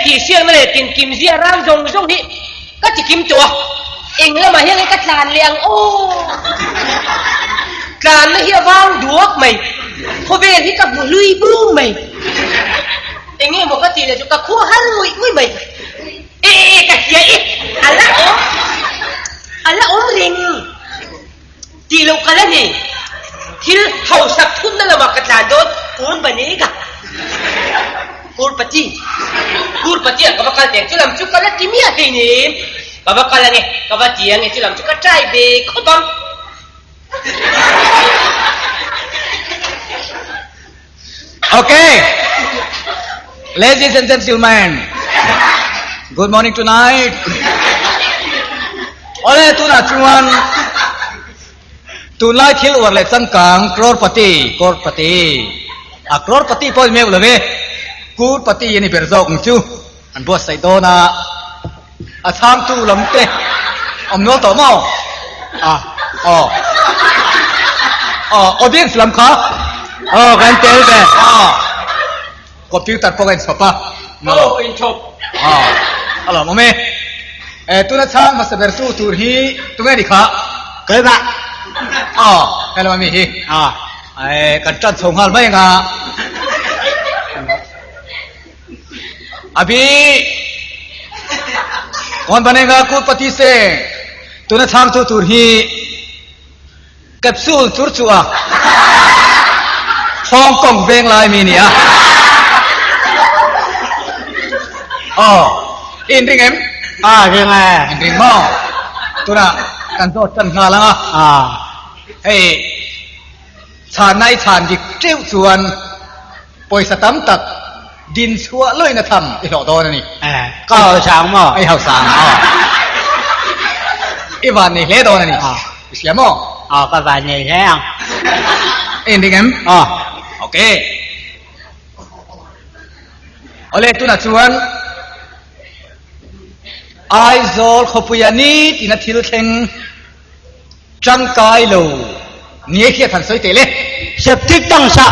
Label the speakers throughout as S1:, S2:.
S1: ที่เสียงนั่นเลยกินกิมเสียร่างทรงนี้ก็จะกิมตัวเองแล้วมาเฮียก็จานเลี้ยงโอ้จานแล้วเฮียวางดวกไหมพอเวรที่กับลุยบูมไหมเองนี่ปกติเลยจุกคู่ฮัลลุยไหมกะเฮียอัลละอมริงทีลูกกันแล้วนี่ที่เขาสักทุ่มนั่นแหละว่ากระจายโดนกูนแบบนี้กันกูนปฏิกับว่าการแต่งจุลำจุกันแล้วที่มีอะไรนี่กับว่าการอะไรกับว่าเจียงไงจุลำจุกกระจายเบรกเขาต้อง
S2: Okay, ladies and gentlemen, good morning tonight. Oleh tu nak cuman tunai thil war le changkang crorepati, crorepati pun meu lebe, crorepati ini berzok ngcu, an bos sai do na, atham tu lam te, no to mau, audience lam kha, kan tel be, computer pun siapa,
S1: intro,
S2: halo mame. Tu nak sang masa bersu turhi tu meri kha
S3: kerana
S2: hello mami hi kancan songhal mai nga abi kon banega ku pati se tu nak sang tu turhi capsule turchua Hong Kong beng lai mi ni in em
S3: cái này
S2: Indring mo, tu nak kantor chân ngah lang hey, chan nai chan dik treu chuan, poi satam tak din chua loi na tham, lo do na ni.
S3: cao sáng mà
S2: Ai hao sang Ivan ni le do na ni. Siapa mo?
S3: cái vài này thế không
S2: Indring em. Okay. Oleh tu nak chuan. Ai zol khopuyani tina thil theng trangkai lo nie khia than soi tele
S3: septic tăng sa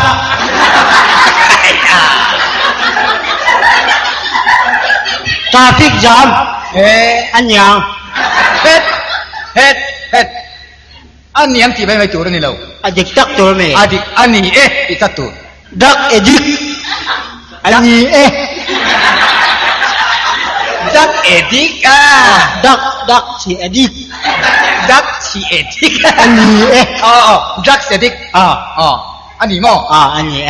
S3: traffic jam anh nhang
S2: hết anh niang ti bai tu ni lo
S3: adik tak tu me
S2: adik ani itatu
S3: dak edik ani
S2: dak edik
S3: dak si edik
S2: dak si edik
S3: ani
S2: dak edik ani mo
S3: ani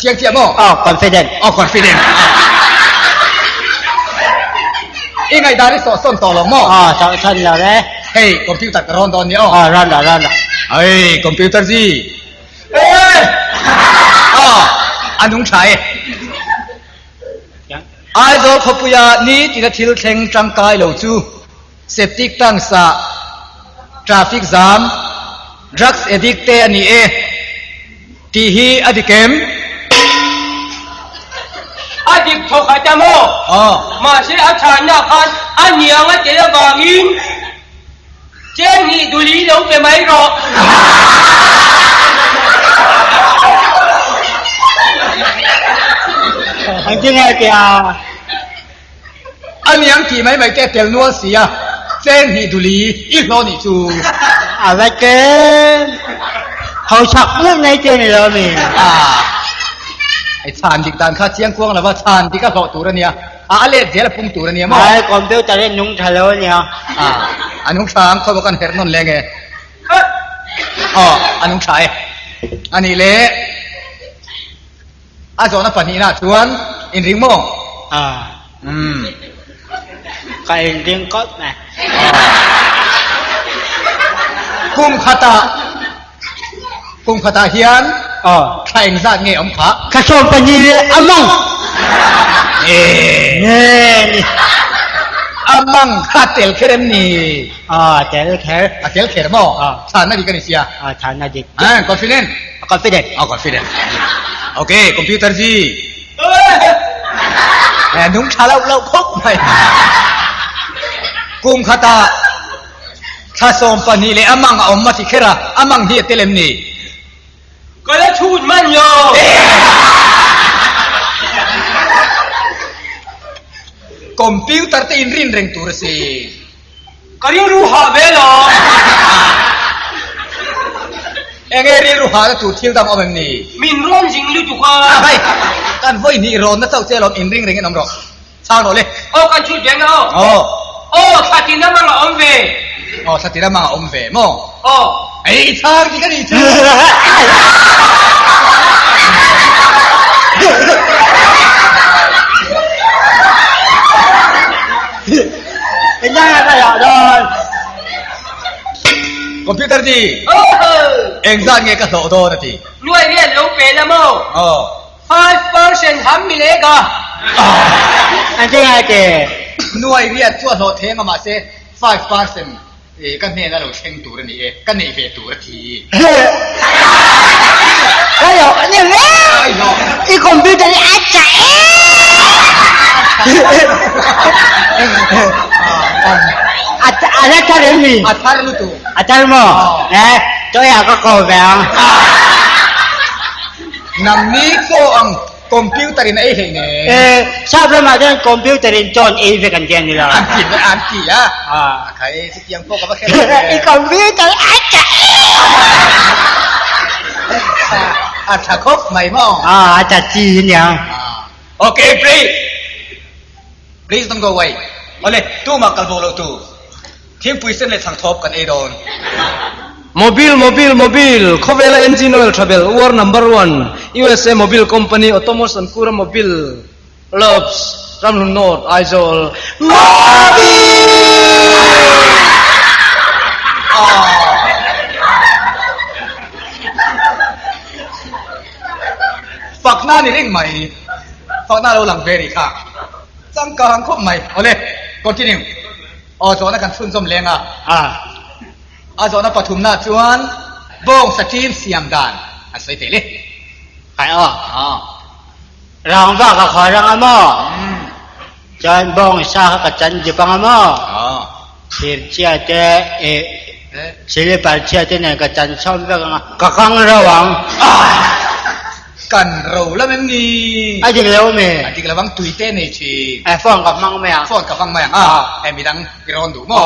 S2: tiang mo
S3: confident
S2: confident ingai dari son tolong mo
S3: san là đấy
S2: hey computer ron don ni
S3: ran là
S2: hey computer gì anung chai ai zo khopuya ni tina thil thleng tangkai lo chu septic tang sa traffic jam drugs addict te ani ti hi adikem
S1: adik thok aja mo masih acan nak kan aniang aja ya bangin jengi duli lo ke mai ro
S3: anh chứ nghe kìa
S2: anh yang ti mai te tel nuo sia chen hi duli I lo ni chu
S3: vậy cái hậu sặc nước này trên này rồi mình
S2: ai chan dik dan kha chiang kwang la ba chan dik ka lo tu ra nia ale jela pung tu ra nia mo
S3: ai computer lên nhung thalo nha
S2: anung sang kho kan her non lenge anung sai ani le azona pani na chuan in ring mo
S3: cái riêng cốt này
S2: kum khata hian thain za nge om kha
S3: cái sôm pani among
S2: amang khatel kherem ni
S3: tel
S2: kher mo chan na di kan sia
S3: thằng này gì
S2: confident confident okay computer ji đúng khá lâu khóc mày kum khata tha som pani le amang om ma thi khera amang hi telem ni
S1: ก็แล้วชูนมันโย
S2: คอมพิวเตอร์ตีนรินเร่งตัวสิ
S1: ก็ยังรู้หาเวลา
S2: เองเรียนรู้หาตัวเที่ยวดำเอาแบบนี้
S1: มินร้อนจริงหรือจุกอ่ะ
S2: ไอ้การไว้นี่ร้อนนะเจ้าเจ้าร้อนอินริงเร่งน้ำร้อนช่างหน่อยเลย
S1: โอ้กันชุดยังเอาโอ้สติน้ำมันละอมเว
S2: สติน้ำมันอมเวมั้งไอ้ช่างที่กันอีกที
S3: เป็นยังไงกันอ่ะโดน
S2: คอมพิวเตอร์ดีเอ็งสั่งเงี้ยก็โตโตนะที
S1: หน่วยเรียนรู้เป็นแล้วมั้ง5% ทำมิเลกะ
S3: อันที่ไงเก๋
S2: หน่วยเรียนชั่วโตเทงมาเซ่5%กันเนี่ยนะเราเช่งตัวนี่กันเนี่ยเฟตัวที
S3: ก็อยู่เนี่ยแม่อีคอมพิวเตอร์อาจารย์อาจารย์มี
S2: อาจารย์รู้ตัว
S3: อาจารย์มั้งตัวอย่างก็โกงแล้ว
S2: นั่งนี่ก็อังคอมพิวเตอร์นี่เองเนี่ย
S3: ทราบแล้วมาเรื่องคอมพิวเตอร์จอนเอฟกันแกนี่ละ
S2: อันกี่อ่ะใครสักอย่างพวกก็ไม่แค่
S3: อีคอมพิวเตอร์อาจารย์
S2: อาจารย์ครบไหมมั้ง
S3: อาจารย์จีนยัง
S2: โอเค please don't go away เอาเลยตู้มากันโบลูตู้ทิ้งปุยเส้นเลยทางท็อปกันเอดอน
S4: Mobil, Covela Engine Oil Travel, war number 1, USA Mobile Company, Automotion Kura Mobil, Loves, Ramlun North, Aizol,
S2: Phật na ni ring mày, Phật na đâu làm về đi cả, chẳng có hàng khúc mày, ô lê, continue, chỗ nó cần phun zoom lên chỗ nó bắt thùng na chuan, bông sát chín xiêm đàn, xoay thế đi,
S3: phải rong vào cả khỏi rong amo, chân bông sa cả chân chỉ bằng amo, chia thế, chia bài chia thế này cả chân xong với cả khăng rau vàng,
S2: cần rau lắm em đi,
S3: ai chỉ lâu mẹ,
S2: ai chỉ là vắng tùy tên này chỉ,
S3: phone gặp măng mẹ,
S2: em bị đăng gron đủ mà,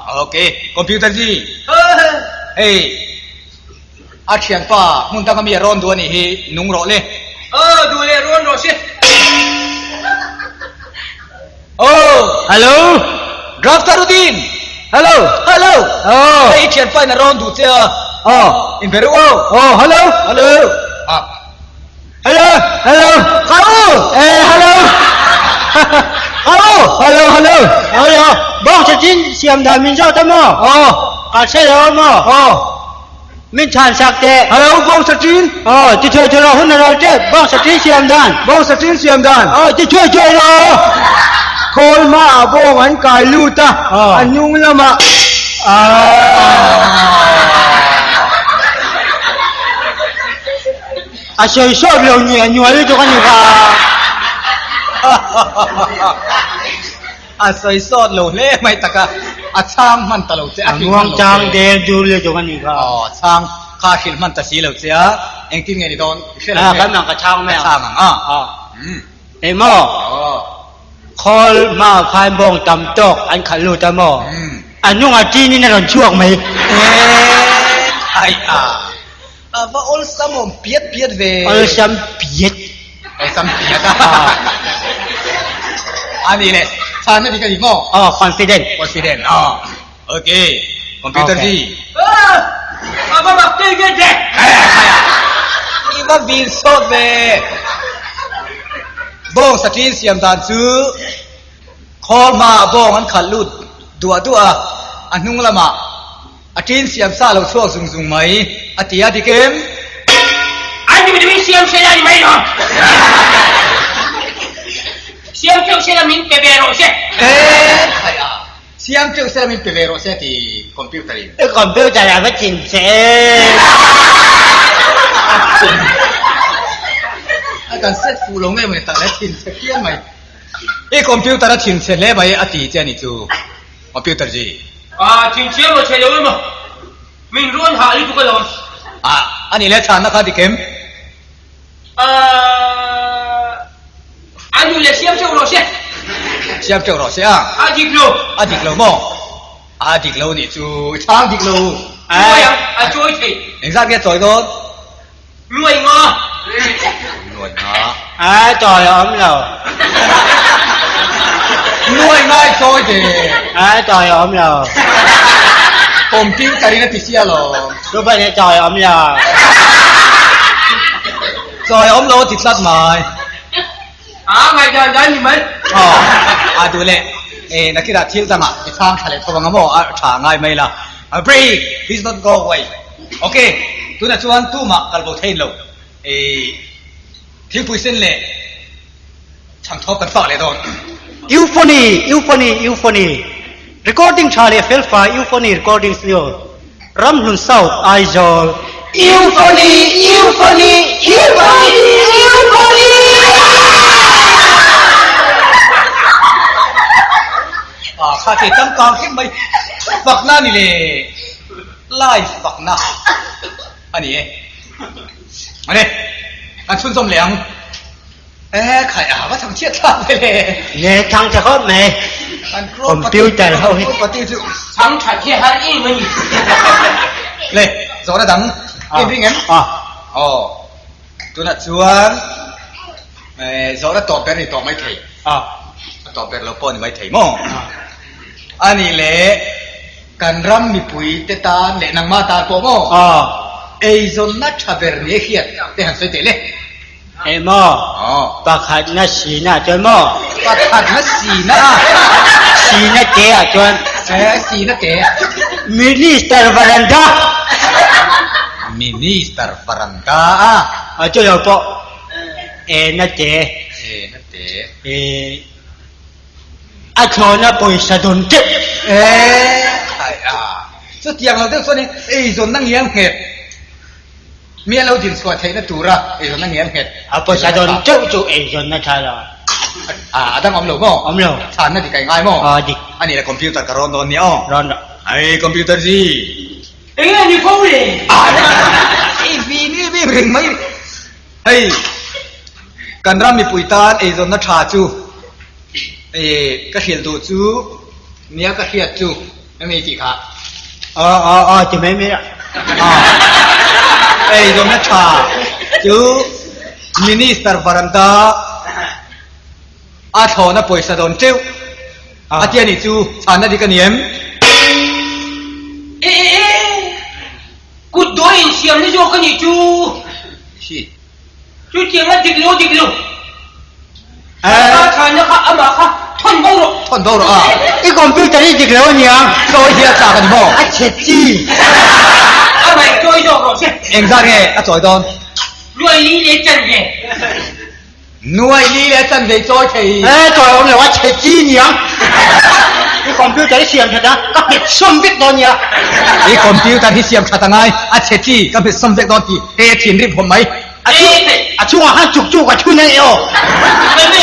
S2: ok, computer gì, hey, action pa, muốn ta kami ron đủ này nung rõ lên,
S1: đủ lên ron rõ xí,
S4: hello,
S2: Raftaruddin,
S4: hello,
S2: hey, action pa na ron đủ chưa, in Peru,
S4: hello,
S3: hello, bông sẽ chín xiêm đàn mình cho tâm cả xe đó mình chán sạc thế,
S4: hello, bông sẽ chín,
S3: chỉ chơi rồi, hôm nay rồi chứ, bông sẽ chín xiêm đàn, chỉ chơi rồi,
S4: khôi mà bông anh cài lưu ta, anh nhung lắm mà,
S3: chơi số nhiều nhồi cho con nhiều
S2: xoay sót lỗ lẽ mày ta cả chang man ta lỗ chứ
S3: ngoan chang đen du lê cho con nhiều
S2: chang khá khil man ta xí lỗ chứ anh tin nghe đi đón
S3: cái nào cái chang mày em call mà khai bông tầm tóc anh khai lưu tầm anh nhung à chi nên là chuộc mày
S2: ai và all some on biết về
S3: all some biết
S2: anh đi này sao nó đi cái gì ngô
S3: confident
S2: ok computer gì
S1: mà bác tên cái gì
S2: đi mà viên sốt về bông sát chín xiêm đàn chứ call mà bông anh khẩn lụt đùa anh nung làm chín xiêm sa lâu chuộc dùng mấy tia đi kem
S1: anh đi xiêm xe là mấy rồi xiêm kêu xe là mình bề rồi xe
S2: xiêm kêu xe là mình bề rồi xe thì computer
S3: là phải chỉnh xe
S2: cần set phụ lông này ta lấy chỉnh xe kia mày computer đã chỉnh xe lấy mày ati chứ này chú computer gì
S1: chỉnh xe mà xe đâu mà mình luôn hạ đi tụi cái lòng
S2: anh ấy lấy chán nó khá đi kém
S1: anh đi lấy xiêm rồi xe
S2: xem châu rồi sẽ
S1: Adik lo.
S2: adik lâu mò adik lâu nị chú trang adik lâu
S1: Nuôi à chui thì.
S2: đánh ra kia trời đó
S1: Nuôi ngò.
S2: nuôi ngã
S3: trời ấm lầu
S2: nuôi ngay trời thì
S3: trời ấm lầu
S2: hôm tiêu cái này thì xia rồi
S3: lúc bây giờ trời ấm lầu
S2: trời ấm lâu thì lát mày
S1: Ngày giờ đấy mình.
S2: ดูเลยนักกีฬาที่จะมาทางทะเลทว่างั้นมั้งช้าง่ายไหมล่ะ break please don't go away โอเคตัวนั้นชวนตู้มากัลโบเทนโลที่พูดเส้นเลยช่างทบกันต่อเลยตอน
S3: euphony recording Charlie Felfa euphony recording studio Ramlun South Aizol euphony
S2: ข้าเจตั้งกองขึ้นไปฝักหน้านี่เลยไล่ฝักหน้าอันนี้อันนี้อันชุนสมเหลียงใครว่าทำเชี่ยท่าไปเลย
S3: เนี่ยทางจะเข้าไหมผมปิ้วใจเขาให้
S1: 长产天还英文。
S2: เลยโซดาดังกินพี่เงี้ยตัวนั้นชวนโซดาตอบเป็นนี่ตอบไม่ถี่ตอบเป็นเราป้อนไม่ถี่มั้งอันนี้แหละการรำมีปุ๋ยเตตาเละนางมาตาโปมั้งจนนัดชาเบอร์เนี่ยเขียดแต่หันสวยเตะเลย
S3: ม่ปากขัดน่ะสีน่ะจนม่
S2: ปากขัดน่ะสีน่ะ
S3: เจ๊จน
S2: สีน่ะเจ๊
S3: มินิสเตอร์วารันดาจนเราปะน่ะเจ๊อาชอนน่ะปุยสะดุนเจ๊
S2: ใครสุดอย่างเราเรื่องส่วนนี้จนนั่งเลี้ยงเห็ดเมียเราจินสวัสดิ์นะตูระจนนั่งเลี้ยงเห็ด
S3: ปุยสะดุนเจ๊จูจนน่ะใช่หรอ
S2: ตั้งอมหลงมั้งฉันน่ะที่ไกลง่ายมั้ง
S3: ดิ
S2: อันนี้แหละคอมพิวเตอร์กับร้อนเนี่ย
S3: ร้อน
S2: คอมพิวเตอร์สิ
S1: นี่พูดเลย
S2: วีนี่ไม่เร่งไหมกันรำมีปุ๋ยตาลจนนัชชาจูก็เขียนตัวจูเนี้ยก็เขียนจูไม่มีจีขา
S3: จะไม่มี
S2: จนนัชชาจูมินิสเตอร์บารันดาอาชอน่ะปุ๋ยสะดอนเจ้าอาเทียนี่จูฉันน่ะดีกันเยี่ยม
S1: กูโดนเสียมนี่โยกันนี่จูเจียงอ่ะดิกลูฉันนะคะอามาค่ะทนเบาหรอ
S3: ไอ้คอมพิวเตอร์นี่ดิกลูเนี่ย
S2: โซ่เฮียจ่ากันบ่
S3: เช็ดจี
S1: อะไรจอยดอกหรอใช่
S2: เอ็งซ่าไงจอยดอน
S1: รวยลีเลยจันเด
S2: หน่วยลีเลยจันเดจอยที
S3: จอยผมเลยว่าเช็ดจีเนี่ยไอ้คอมพิวเตอร์ที่เสียมชัดนะก็เป็นส้มเบ็ดตอนเนี่ย
S2: ไอ้คอมพิวเตอร์ที่เสียมชัดไงเช็ดจีก็เป็นส้มเบ็ดตอนที่ทีนรีบผมไหม
S3: ช่วงหันจุกกับช่วงนี้
S1: ไม่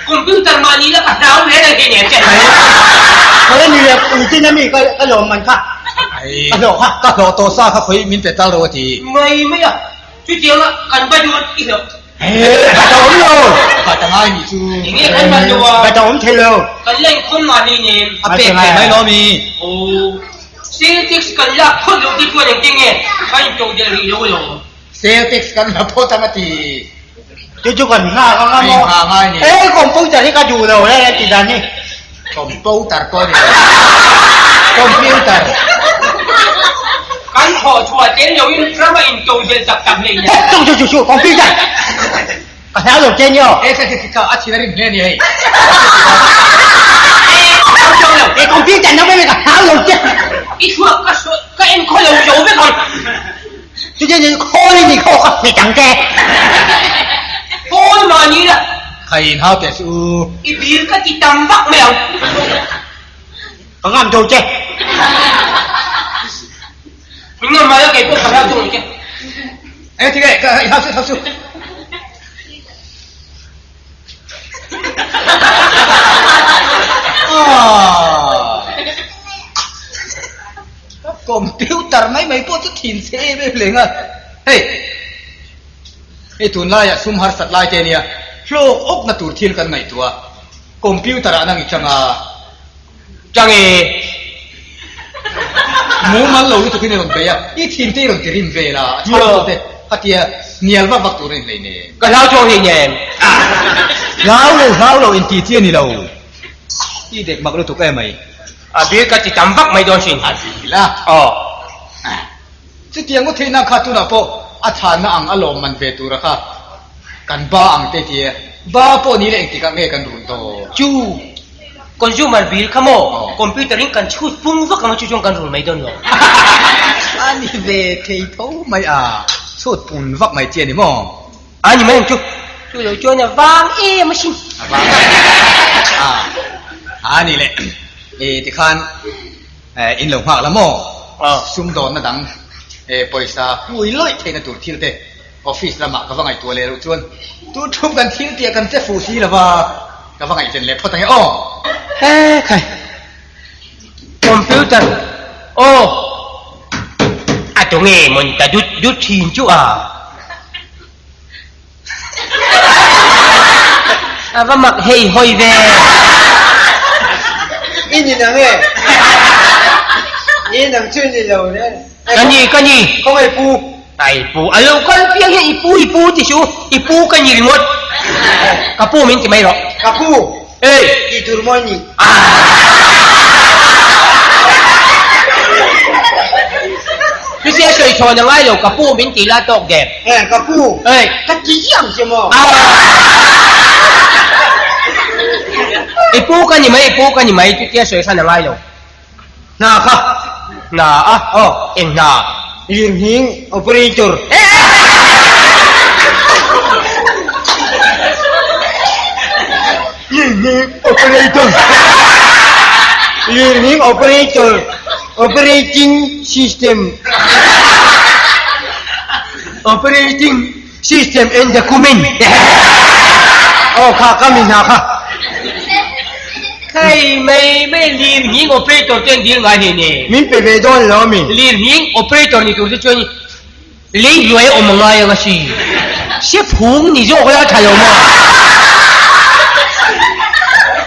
S1: คอมพิวเตอร์มานี่แล้วก็ดาวน์เลยเนี่ยเจ๊
S3: เพราะฉะนั้นเนี่ยจริงๆนะมีก็หลงมันค่ะ
S2: ก็หลงตัวซ่าเขาคุยมินแต่ตาโรตี
S1: ไม่อ่ะจุดเดียวละกันไปดูอีกเหรอ
S3: ก็ต้องเลย
S2: ก็จะง่ายนี่จู
S1: อย่างงี้กันมาดู
S3: ก็ต้องเทเล
S1: กันเล่นคนมานี่เนี่ย
S2: เป็ดไม่รู้มี
S1: โอ้ซิลติกส์กันละคนรู้ที่ตัวจริงๆเนี่ยใครโจเดลีรู้หรอ
S2: เซลติกส์กันละโพธรรมตี
S3: จู่ๆกันง่ายนี่คอมพิวเตอร์ที่ก็อยู่เราได้กี่ด้านนี่
S2: คอมพิวเตอร์ก็ดีคอมพิวเตอร์
S1: กันขอชัวร์เจนอยู่ยิ่งพระไม่อินโจเดลจับเลยเนี่ย
S3: จู่คอมพิวเตอร์ก็แถวหลงเจนอยู่
S2: ก็อาชีพนี้เนี่ย
S3: คอมพิวเตอร์นั่นไม่เป็นกับแถวหลงเจน
S1: อีชัวร์ก็เอ็นคอยอยู่ไม่ก่อน
S3: 就这人可怜你可你讲的，
S1: 可嘛你啦？
S2: 係好嘅事。
S1: 一邊個啲淡白咩？
S3: 我啱做啫。
S1: 你啱買咗幾多朋友做嘅？
S2: 誒，點解？好笑。คอมพิวเตอร์ไม่พอจะถิ่นเซ่ไม่เพลงอ่ะเฮ้ยไอ้ตุนไล่อะซุ่มหาสัตว์ไล่เจเนี่ยโลกอกน่ะตูดทิ้งกันไงตัว computer anang ichanga
S1: Jange.
S2: mu mal lo tu kini ron be ya I thin te ron tirim ve la chau te hatia nial ba bak tu ren le ne
S1: Ka lao cho hi nyen.
S2: lao lo in ti ti ni lo I dek mak lo tu kai mai
S1: Abi ka ti tambak mai don sin.
S2: la
S1: Oh.
S2: chi tiang ko theina kha tu na po a chan na ang alom man ve tu ra kha kan ba ang te ti ba po ni le ti ka nge kan run to
S1: Chu. Consumer bill kamo. Computer ring kan chu pung va kamo chu jong kan rul mai don lo.
S2: ani ve thei tho mai a sut pun vak mai chen ni mo
S1: Ani mai chu. Chu lo cho na vang e ma sin.
S2: ani le ti khan in lo hak la mo sum don na dang poisa hui loi theina tur thil te office la ma ka wangai to le ru chuan tu thum kan thil te kan te fu si la ba ka wangai chen le photang o
S1: Khai. Computer. Oh. Ato nge mon ta dut thin chu à. Ava mak hei hoi ve.
S3: Ini nang ini nang cun ni lo ne.
S1: Kan ni.
S3: Không ai pu.
S1: Ai pu. Alo kan piang he ipu ti chu. Ipu kan ni remote. Ka pu min ti mai ro.
S3: Kapu.
S1: Hey.
S3: Itu rumah ni.
S1: Cái xe sợi thò là ngay rồi cả pu miễn chỉ là tộc đẹp.
S3: Kapu.
S1: Ê,
S3: Cái chỉ yang chứ mà.
S1: Ipu ka ni mai cái xe sợi sang là ngay rồi.
S3: Nah kah.
S1: Na en na.
S3: Lim hing operator. Operator. Learning operator. Operating system. Operating system and document. Oh, kami nak.
S1: Cái mấy liên hiến operator trên điện thoại này nè.
S3: Min pe về don lo min.
S1: Liên hiến operator này tôi chơi lấy người ở một ngày cái gì. Xếp hùng thì rồi cái thay mà.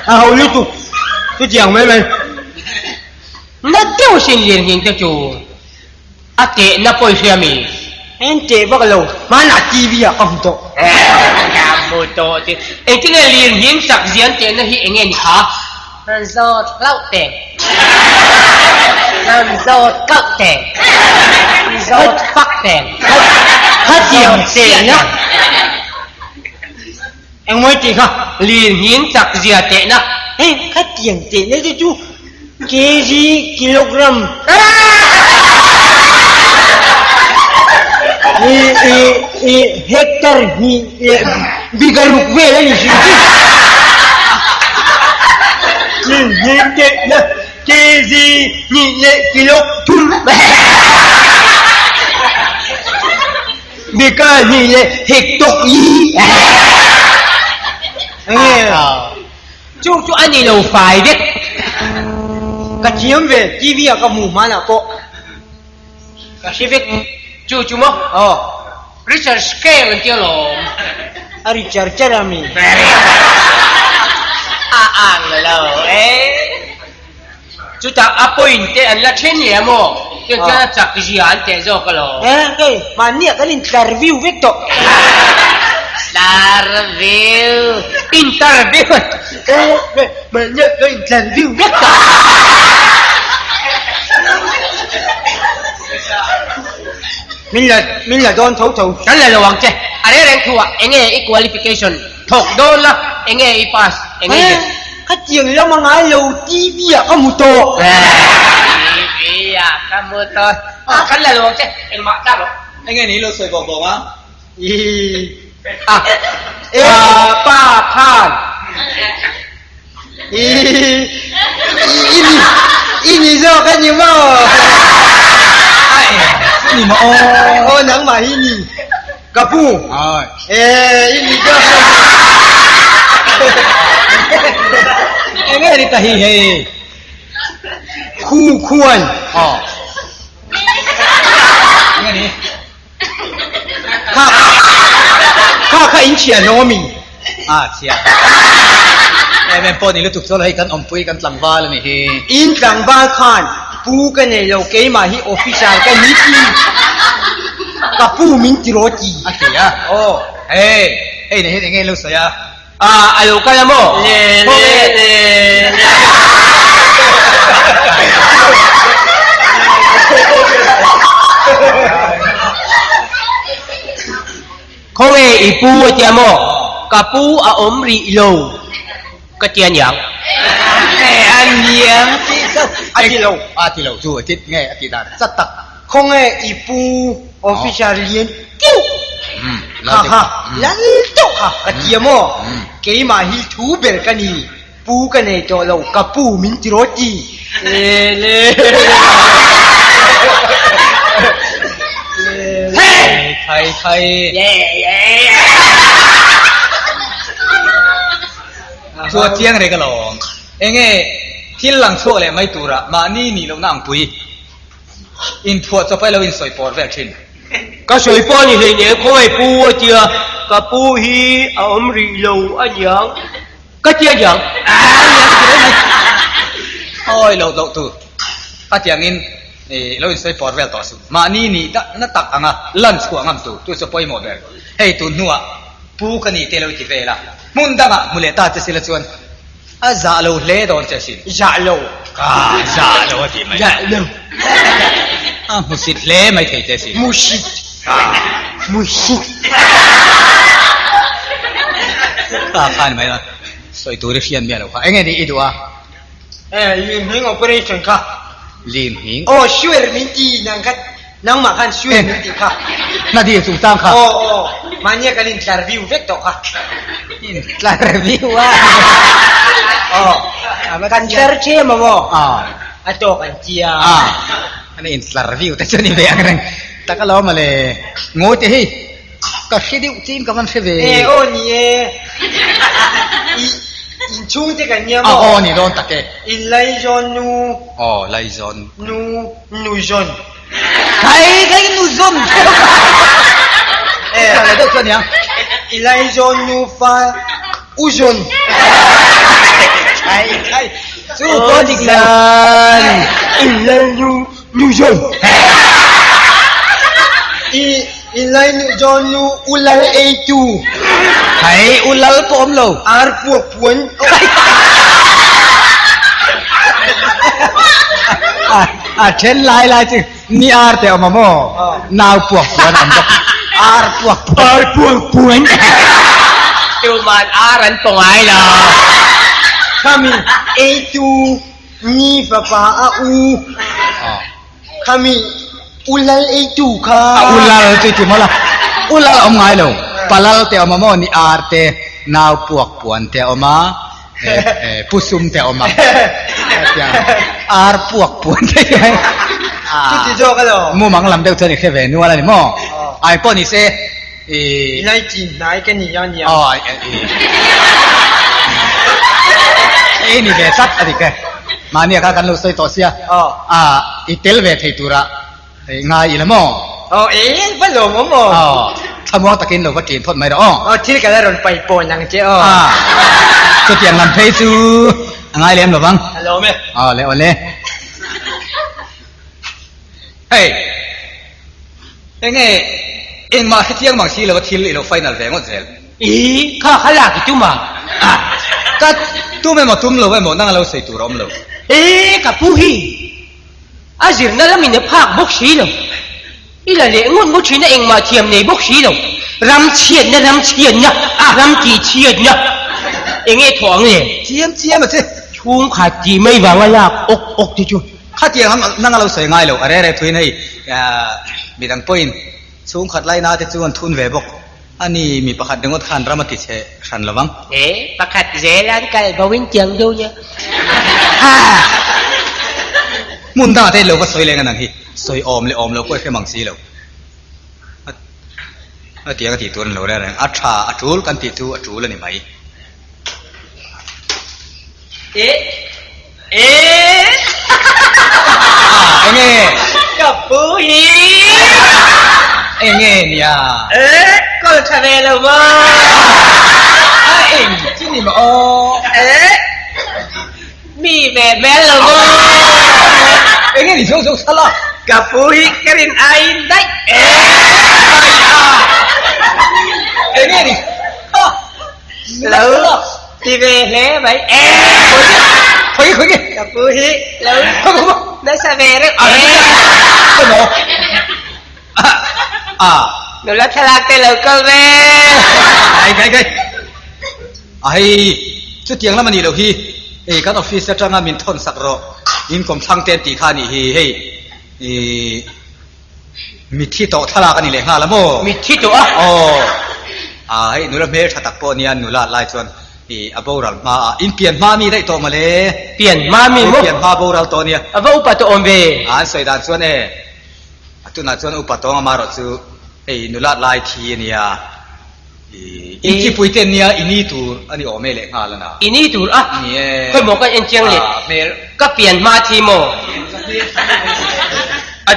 S3: Hầu lưu tục. Tôi giảng mấy mày.
S1: Nó tiêu xin liên hiến cho chú. Tệ nó bồi xem mi.
S3: Em tệ bác lâu. Mà là TV à không to.
S1: Một tổ thì anh cái này liên hiến sạc diễn tệ nó hiện nghe hả? Làm do lão tệ. Làm do cậu tệ. Làm do phát tệ.
S3: Hết giảng tệ nhá. Em mới tệ không?
S1: Liên hiến sạc diễn tệ nó.
S3: Ê, hết giảng tệ nhá chứ chú. Kg kilogram. Hectar bigar rukwe lah ni sih. Ni kg ni kilo tun. Bigar ni hektok i. Nghe
S1: Chú anh đi đâu phải biết.
S3: cái chiếm về TV à cái mù mà nào có.
S1: Cái gì biết. Chú mò. Richard Scale lên tiêu lộn.
S3: Richard Jeremy.
S1: Lờ chú ta appoint anh là trên nhẹ mò. Cái cái chắc cái gì anh thế rồi cái lò.
S3: Cái mà nè cái interview với to.
S1: Interview.
S3: Mà nè cái interview với to. Mình là don thấu.
S1: Cái này là hoàng chế. Anh ấy đang thua. Anh ấy qualification. Thuộc don là. Anh ấy pass. Anh ấy.
S3: Cái chuyện đó mà ngái lâu TV à có một to.
S1: TV à có một to. Cái này là hoàng chế. Anh mặc sao rồi?
S2: anh nghe ní lo soi bong bong á
S1: Pa Phan.
S3: Ini do cái gì mà.
S2: ini mà
S3: Oh nang mà ini. Kapu. Ini do.
S2: anh nghe đi tahi he
S3: Khuan.
S2: nghe ní
S3: Kha in钱咯咪.
S2: chia แม่ปอนี่รู้ถูกตัวเลยกันอมปุยกันหลังบ้านเลยนี่
S3: อินหลังบ้านขันปูกันเนี่ยเราเกยมาที่ออฟฟิศกันนี่ที่กับปูมินจิโรจี
S2: อะเกียโอ้เฮ้นี่เฮ็ดยังไงลูกเสีย
S1: อายุกันละมั้งคงอีปูเจียมกับปูอาอมรีโลก็เจียนยัง
S2: อันยังที่เจ้าอาทิโลจู่อาทิตย์ไงอาทิตย์นั้นสัตตัก
S3: คงอีปูออฟฟิศเรียนจิ้วค่ะลันจุค่ะกเจียมเกยมาฮิทูเบลกันนี่ปูกันเนี่ยจะเรากับปูมินจิโรจี
S2: เฮ้ใครชัวเจียงอะไรกันหรอเองที่หลังชั่วเลยไม่ตัวละมานี่เรานั่งปุยอินทัวจะไปเราอินสวยปอดแวกชิน
S1: ก็สวยปอดนี่เลยเนี่ยคงไอ้ปูเจียกับปูฮีอาอมรีโลอันยังก็เจียนยัง
S2: โอ้ยเราตัวถ้าเจียงอินเราอินสวยปอดแวกต่อสู้มานี่นั่นตักอ่ะลันชัวงามตัวจะไปหมดเลยเฮ้ยตัวนัวปูกันนี่เตลวิธีเวล่ะมุนดังอ่ะมุเลต้าจะสิละชวนจ่าโลเล่โดนจะสิ
S3: จ่าโล
S2: จ่าโลที่ไม่
S3: จ่าโล
S2: มุสิตเล่ไม่ใช่จะสิ
S3: มุสิต
S2: ผ่านไหมล่ะสวยตัวเรียนเมียเราค่ะไอ้ไงดีอีตัว
S3: ลิมหิง operation ค่ะ
S2: ลิมหิง
S3: โอ้ช่วยมินจีนังคัดนังมาคันช่วยมินจีค่ะ
S2: นาทีสูงตั้งค่ะ
S3: โอ้มันเนี่ยกันอินเทอร์วิวเวกต่อค่ะ
S2: อินเทอร์วิวว่า
S3: กันเชอร์เช่มาบ่อะโตกันเจีย
S2: อันนี้อินเทอร์วิวแต่เจ้านี่เบียงแต่ก็ล้อมาเลยงูที่เฮ้ยก็คิดดิวจีนกับมันเสวย
S3: โอ้นี่อินชุ่งที่กันเนี่ยบ่
S2: อ๋อนี่โดนตะเก
S3: อินไลจอนนู
S2: ไลจอน
S3: นูจอน
S2: ใครนูจอนอะไรเด็กคนยัง
S3: อินไลจอนนูฟ้าอุจอน
S2: ใครสู้ตัวจริงเลย
S3: อินไลนูจอนอินไลนูจอนนูอุลัลเอจู
S2: ใครอุลัลปอมโล
S3: อาร์พวกพวน
S2: เช่นลายจริงนี่อาร์เตอมาโมนาวพวกพวนอาร์พวกพวน
S1: ตัวมันอารันตรงไหนล่ะ
S3: kami itu ni papa au kami ulal itu ka
S2: ulal itu malah ulal om ngai lo palal te om mo ni arte naw puak puan te oma pusum te oma ar puak puan te
S3: tu jo ka lo
S2: mo mang lam deu thani kheve nu ala ni mo ai po ni se
S3: nai jin nai ka ni yang yang
S2: นี่เวสัตอะไรกันมาเนี่ยข้ากันรู้สึกตัวเสียอีเทลเวทีตัวละง่ายละมั้ง
S3: ไม่หลงมั้ง
S2: ถ้ามองตะกินเราก็จีนทนไม่ได้
S3: ที่กันแล้วเราไปปนยังเจ้
S2: จะเตียงลำเพย์ซูง่ายเลี้ยงหรือบ้าง
S3: ฮัลโหลไหม
S2: เลยเฮ้ยยังไงเอ็งมาเที่ยงบางทีเราก็ทิ้งเราไฟนั่นแหละงั้นเสร็จ
S1: ข้าขลักจุ่ม
S2: ก็ตุ้มไม่หมดตุ้มเราไม่หมดนั่งเราใส่ตัวร้อมเรา
S1: กับผู้ฮีอาจิรนั่นแล้วมีเนื้อผ้าบกชีเราอีหล่ะเนี่ยงุ่นบกชีนั่นเองมาเทียมในบกชีเรารำเชียนนะรำกี่เชียนนะเองไอ้ถ่วงเนี่ย
S2: เจียมมาสิ
S1: ชุ่มขาดจีไม่หวังว่าลาบอกที่จุ
S2: ข้าเจียมนั่งเราใส่ง่ายเราอะไรทุยนี่มีดังปุ่นชุ่มขาดไล่นาที่จวนทุนเวบกอันนี้มีประคัดดึงวัดขันรามาติเชขันระวัง
S1: ประคัดเจร้านไก่บวินเจียงดูเนี่ย
S2: มุนตาเต้เราก็สวยเลยกันนั่นที่สวยอมเลยเราก็แค่มังสีเราเตียงตีตัวเราได้เลยอัชาอัจูลกันตีตัวอัจูลแล้วนี่ไหมไอ้เงี้ย
S1: กับปุฮี
S2: ไอ้เงี้ยเนี่ย
S1: ก็ทะเลแล้วมั้ง
S2: เอ็งที่นี่มา
S1: แม่ละมั้ง
S2: เอ็งนี่ชงสละ
S1: กับผู้ฮิกรินไอได้
S2: เอ็งนี่
S1: แล้วที่เวเฮ่ไหม
S2: คุย
S1: กับผู้ฮิแล้วได้สเวร
S2: ก็หนู
S1: หนูรัชลักษ์แต่เราก็เว้
S2: ไงไอ้ชุดเตียงแล้วมันนี่เราพี่กันออฟฟิศจะจ้างมินทอนสักรออินคอมทั้งเต็นตีข้านี่เฮ้ยมีที่โต๊ะทลากันนี่เลยฮะละโม
S1: มีที่โต๊ะ
S2: เฮ้ยหนูละเมย์ถัดปอนี่หนูละลายจวนอาบูรัลมาอินเปลี่ยนมามีได้โตมาเลย
S1: เปลี่ยนมามี
S2: เปลี่ยนมาบูรัลตัวเนี่ย
S1: อาบูปัตโตอมเบ
S2: สวยด้านส่วนตุน่าส่วนอุปโตมารอจูหนูละลายทีเนี่ยอินที่ปุยเตนเนี่ยอินี่ตัวอันนี้โอเมเล่ฮะละนะ
S1: อินี่ตัว
S2: เนี่ย
S1: ก็บอกกันเอ็นเจียงเลยก็เปลี่ยนมาทีโม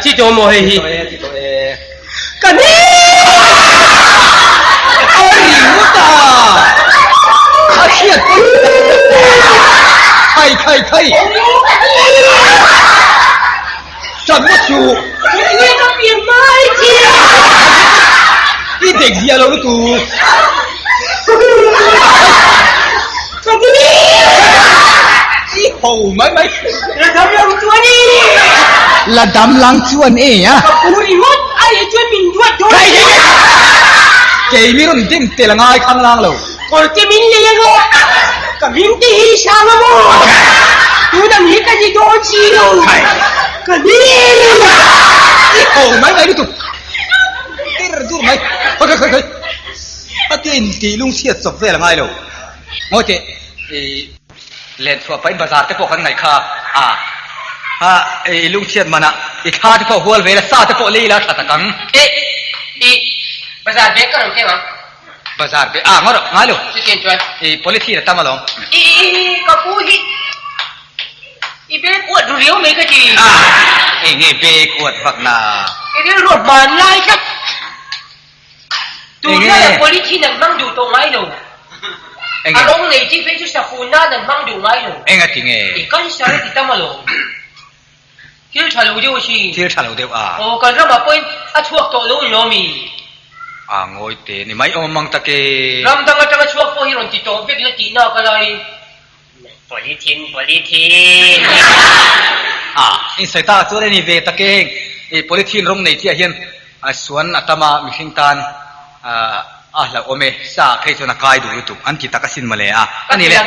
S1: ที่โตโมเฮฮีกันนี่
S2: 哎呦的，天！开，什么书？
S1: 你个别卖去！
S2: 你顶下老多。你好咪，
S1: ระดับลังจวนนี่
S2: ระดับลังจวน
S1: กับผู้ริมดไอ้จวนมินจวน
S2: ใครเกี่ยมีรุ่นดิ้งเตลังไอ้ข้างล่างเรา
S1: คนที่มินเลี้ยงกับมินที่ฮิชามาโม่ดูดังนี้กันยี่โดนชีโร่กันนี่
S2: โอ้ไม่ดูตุ๊กตีระดูไม่ค่อยอาทิตย์ที่ลุงเสียจบเวลาไงเราโอเคเล่นทั่วไปบาร์แต่พวกข้างในค่ะลุงเชียนมันอีกข้าที่พวกหัวเวลาซาที่พวกลีลาขัดกัน
S1: บาร์เบก็รู้แค่มั้ง
S2: บาร์เบงั้นหรองั้นลูก
S1: ที่เขียนจวน
S2: policy น่ะตั้งมาลง
S1: กับผู้ฮิเบกอวดเรียวไม่ก็จี
S2: งี้เบกอวดฝักนา
S1: เรื่องรถบานไล่ครับตัวนี้ policy นั่งนั่งอยู่ตรงไหนลูกอารมณ์ในที่เป็นชุดสกุลน่านั่งนั่งอยู่ไหนลูก
S2: จริง
S1: กันเสียที่ตั้งมาลงที่ฉันรู้ดีว่าชีโอ้กันเรามาเป็นช่วงโตลุ้นล้มี
S2: งอยเตนี่ไม่มังตะเก
S1: รำดังจังช่วงพวกฮิโรนติโตเบกแล้วตีน่าก็เลยpolitin
S2: อินสตาตัวนี้เวตะเกงpolitin รงในที่เห็นส่วนอาตมามิหิงตันแล้วโอเมสาใครจะนักไก่ดูตุอันที่ตะกัสินมาเลย
S1: อันนี้แหละ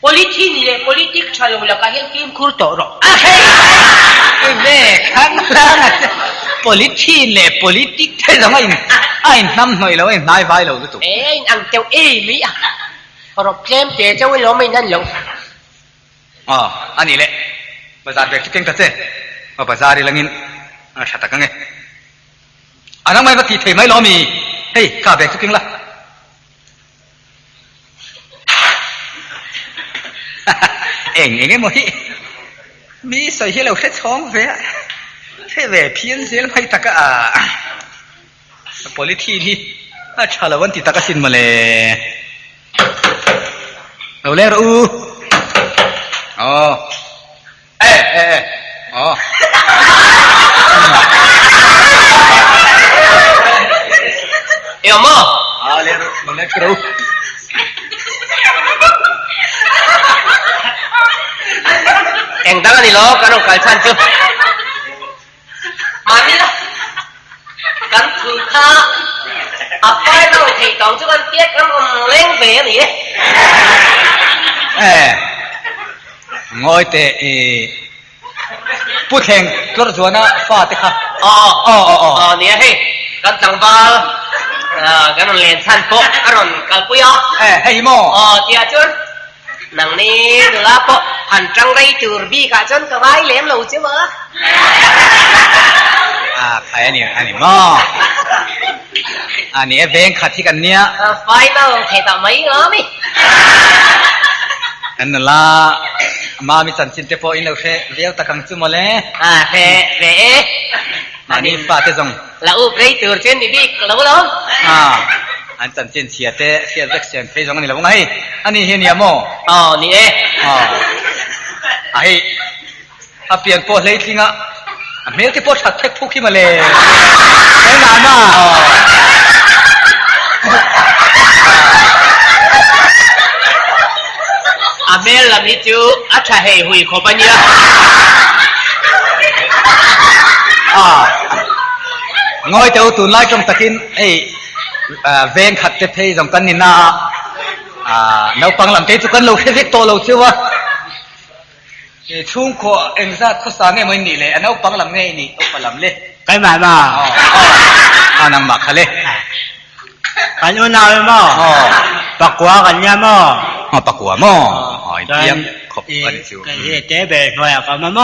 S1: politin เลย politik ชาลูละก็เห็นฟิล์มคูร์ตอร์
S2: เว้ข้างล่าง politin เลย politik ใช่ไหมไอ้น้ำหน่อยแล้วไอ้นายไว้แล้วดูตุ
S1: อังเจ้ามีรบเล่มเจ้าไม่ล้มไม่นั่นหรอก
S2: อันนี้แหละภาษาเบกเก่งตัดเส้ภาษาเรื่องนี้ชัดตะกังไงอันนั้นไม่ว่าที่เทไม่ล้อมีเฮ้ยข้าเบกเก่งละเอ็งมั้ยมีใส่ให้เราแค่ท้องเว้ยแค่เว้ยเพี้ยนเสียไม่ตะกะpolitik นี่ชาลวันที่ตะกสินมาเลยเราเล่นรู้
S1: มา
S2: เล่นมันเล่นรู้
S1: เอ็งตั้งอันนี้ล้อกันเอาการชันจุ๊บมานี่ละกันถือข้าไปเราถีตองจุกันเตี้ยกันเล่งเบ๋นี่
S2: งอยแต่พูดแข่งรถสวนฟาดค่ะ
S1: เนี่ยเฮ้กันจังบาลกันเล่นชันโป๊ะกันกันปุย
S2: เฮ้ยโม่
S1: เตี้ยจุนนังนี่ลาโป๊ะหันจังไรจูร์บีกันจุนก็ไว้เลี้ยงเราจิ้ม
S2: ใครอันนี้โม่อันนี้เบงขัดที่กันเนี่ย
S1: ไฟเราเทต่อไม่เหรอมิ
S2: อันนั้นละมามีสันชินเตปอินเราเรียวตะกังจุมาเลย
S1: เร่
S2: อันนี้ฟาเตจง
S1: แล้วอุปไรตัวเช่นนี้บิ๊กแล้วก็
S2: อันสันชินเสียเล็กเสียงเฟซงนี่แล้วไงอันนี้เฮียโม่
S1: นี่
S2: ไอ้อาเปลี่ยนโปรเลยทิ้งอ่ะเมลที่โปรชัดเทคทุกที่มาเลยไม่นานน่ะ
S1: เมลลำนี้จูอาชาเฮหุยขบันยา
S2: ง่อยเจ้าตุนไล่จงตะกินไอ้เวงขัดเตะเพย์จงกันนี่นะเราฟังลำเตจุกันเราแค่เล็กโตเราเชื่อว่าช่วงขวเอ็งซาทุสานเนี่ยมันนี่เลยอันนั้นฟังลำไงนี่อุปลำเลย
S3: ใครมาบ้าง
S2: นังบักเลย
S3: กันอุ่นเอาไหมปักกัวกันเนี่ยมั้ง
S2: ปักกัวมั้งเยี่ยมขอบคุณจิ๋ว
S3: กันที่เจ๊เบย์หน่อยกันมั้ง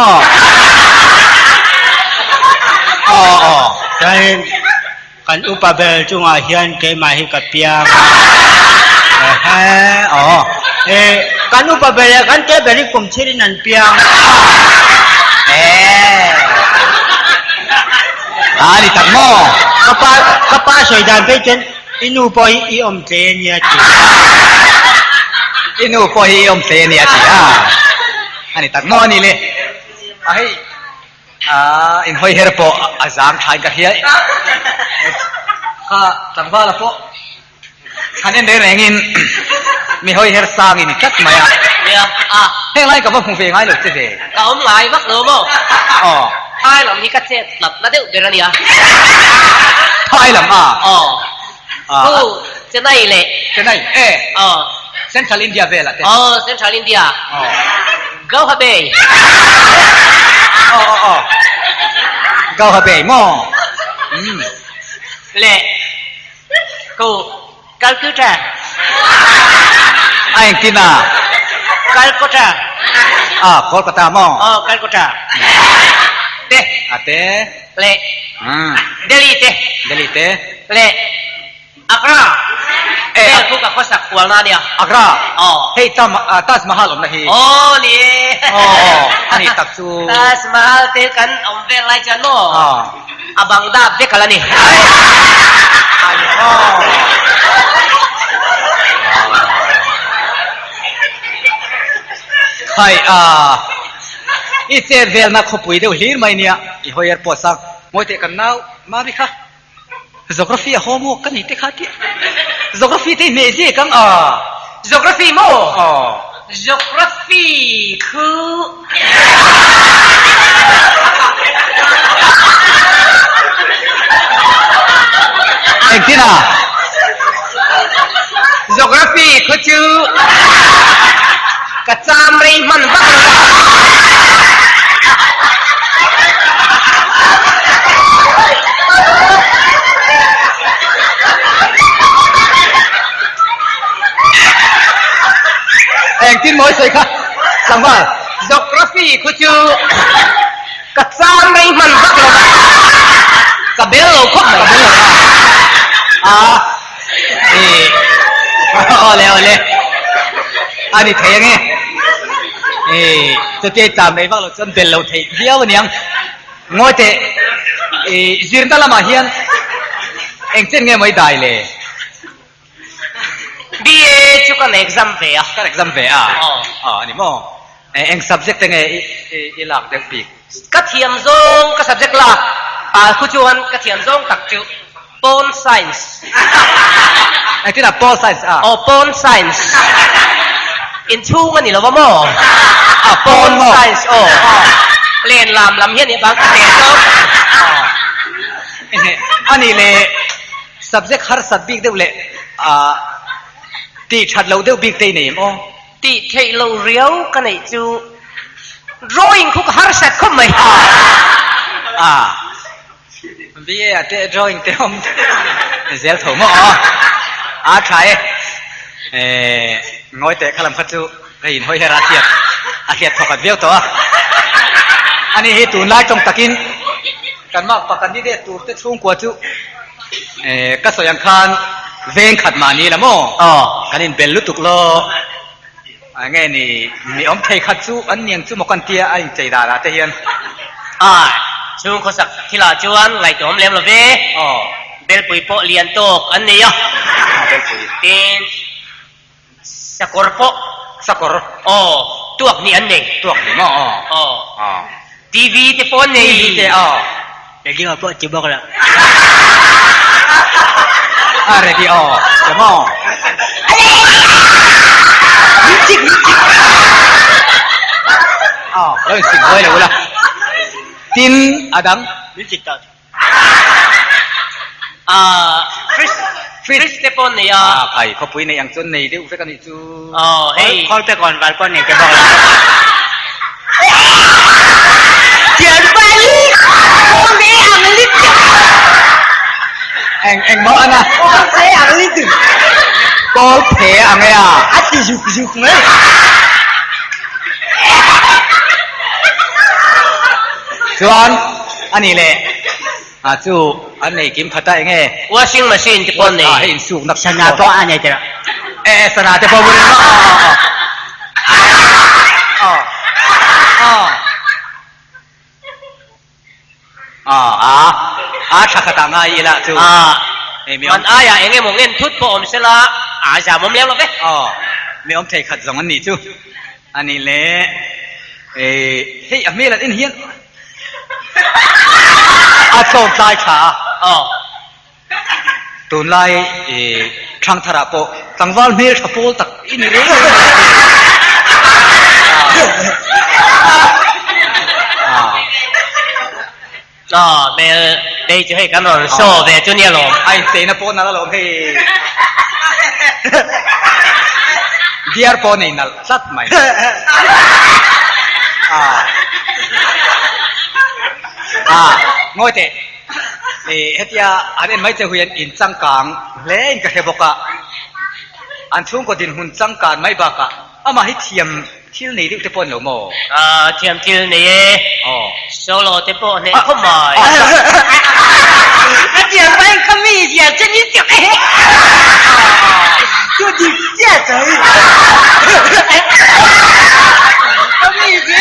S3: กันอุปเบลจุงอาเฮียนเกมาฮิกับเปียงกันอุปเบลกันเจ๊เบลิกุมชิรินันเปียง
S2: นี่ตังโม่
S3: กป้าสวยดันไปจนอินูปอยอีอมเจเนี่ยจี
S2: อินูปอยอีอมเจเนี่ยจีอันนี้ตังโม่นี่เลยอินหอยเฮร์ปอาจารย์ทายกันเฮียข้าจังหวะละพอขันเองเดินเองอินมีหอยเฮร์สร้างอินจัดมา
S1: เนี่ย
S2: เฮ้ยไรกับว่าคงเฟงไงหรือเจ๊
S1: ก็อมไหลมักเลยมั้งไทยลำนี้ก็เจ็ดหลับแล้วเดี๋ยวเดี๋ยวนี้
S2: ไทยลำ
S1: กูจะไหนเลย
S2: จะไหนเซนทรัลอินเดียเวล่ะ
S1: เซนทรัลอินเดียเกาหลีเบย์
S2: เกาหลีเบย์มั้ง
S1: เละกูกัลกัตตา
S2: ไอ้กินอ่ะ
S1: กัลกัตตา
S2: กัลกัตตามั้ง
S1: กัลกัตตาเตะ
S2: เตะ
S1: เละเดลีเตะเละอักราพวกกับข้อสักขวานาเนี่ย
S2: อักราเฮ้ยตัสมาฮัลนะฮี
S1: นี่
S2: อันนี้ตักซู
S1: ตัสมาฮัลเตกันอมเวลไลจันโนบังดาบเด็กอะไรนี่
S2: ใครอีเจเวลนักขบุยเดียวฮีร์ไม่เนี่ยอีหอยร์ปอสักมวยเตกันน้าวมาบิค่ะgeography homo kan ite khati geography te ne je kang
S1: geography mo geography khu
S2: engtina
S1: geography khu chu ka cham ri man bak
S2: tin mỗi sự khác chẳng phải
S1: geography của chú cắt sam đây mình bắt đầu cả bé lâu khóc cả bé
S2: lâu ole anh đi thấy nghe tôi chơi chạm này bắt đầu chân bé lâu thấy béo nhang ngồi thế riêng ta làm hiền anh trên nghe mấy đại lệ
S1: BA chú con exam về
S2: con exam về anh mo anh subject nghe ilak được bị
S1: các thiam zong các subject là khu chuan các thiam zong tập chữ Pol science
S2: anh tin là Pol science
S1: Pol science in two cái này là mo Pol science lên làm hiện này bằng cái này
S2: anh này subject har subject được lệตีชัดเราเดี๋ยวบิ๊กเตยเนี่ยมั้ง
S1: ตีเทเราเรียวกันไหนจู drawing คุกฮาร์เซ็ตคุ้มไหม
S2: พี่เตะ drawing เตะผมเซลถูกมั้งใช่งอยเตะขลังพัดจูได้ยินห้อยราเทียดอาเทียดถกกันเบี้ยวตัวอันนี้เหตุตุนไล่จงตะกินกันมากปากกันนี่เด็ดตูเตะช่วงกว่าจูก็สยังคานเวงขัดมานี่ละโม่กันอินเบลลุตุกโลไงนี่มีอมไทยขัดจูอันยังจูมกันเตียไอ้ใจดาราเทียน
S1: ช่วงข้อสักที่ลาจวนไหลตัวอมเลี้ยมละเวเบลปุยโปเลียนโตกอันนี้เบลปุยเป็นสกอร์โป
S2: สกอร์
S1: ตัวนี่อันนี้
S2: ตัวนี่มั้งอ๋อ
S1: ทีวีที่โฟนนี่
S3: เดี๋ยวเราพูดจีบอกแล้ว
S2: อะไรดีจะมั้ง
S1: มิจิก
S2: แล้วสิ่งอะไรเลยล่ะจินอะดัง
S3: มิจิกต่อ
S1: ฟริสเตปอนเนี่ย
S2: ใครเขาปุ้ยในอย่างจุนในเดี๋ยวเฟกันนี่จู
S3: เฮ้ยเขาไปก่อนวันก่อนเนี่ยแกบอกแล้ว
S1: เจียนไปโอ้ยอังลิด
S2: เอ็งมั้งอันน่ะ
S1: โอ้ยอังลิด
S2: โกลเพย์อังไง
S1: ติจุกเลย
S2: ส่วนอันนี้แหละจูอันนี้กินผัดได้ไง
S1: washing machine ที่ปนนี่
S2: ให้สูงนัก
S3: ชนะตัวอันนี้เจ้า
S2: สนาจะพอบุญเนาะชักกระตังไงล่ะจู
S1: มันอย่างเงี้ยมองเงินทุบปอมเสละจะมั่มเลี้ยงหรอเป
S2: ไม่อมเทขัดสองอันนี้จูอันนี้แหละเฮ้ยไม่ละอินเฮียนโซนใจขาตุนไล่ช่างทาราโปตั้งวันเมียชอบโปตักอินเรื่อง
S1: เมื่อได้จะให้กันหน่อยโซ่เดี๋ยวจุนี่หลง
S2: ไอ้เซนโปนั่นหลงให้เดียร์โปนี่นั่นสัตว์ไหมงอยเตะเฮติยาอันนี้ไม่จะคุยอินจังกังเล่นกับเฮบกะอันช่วงก็ดินหุ่นจังการไม่บากะอามาให้เทียมที่นี่ที่จะปนหรือโม
S1: เทียมที่นี่โซโล่ที่ปนนี่เข้ามาเทียมไปก็มีเทียมจะนี่จะ就你这贼ก็มีเที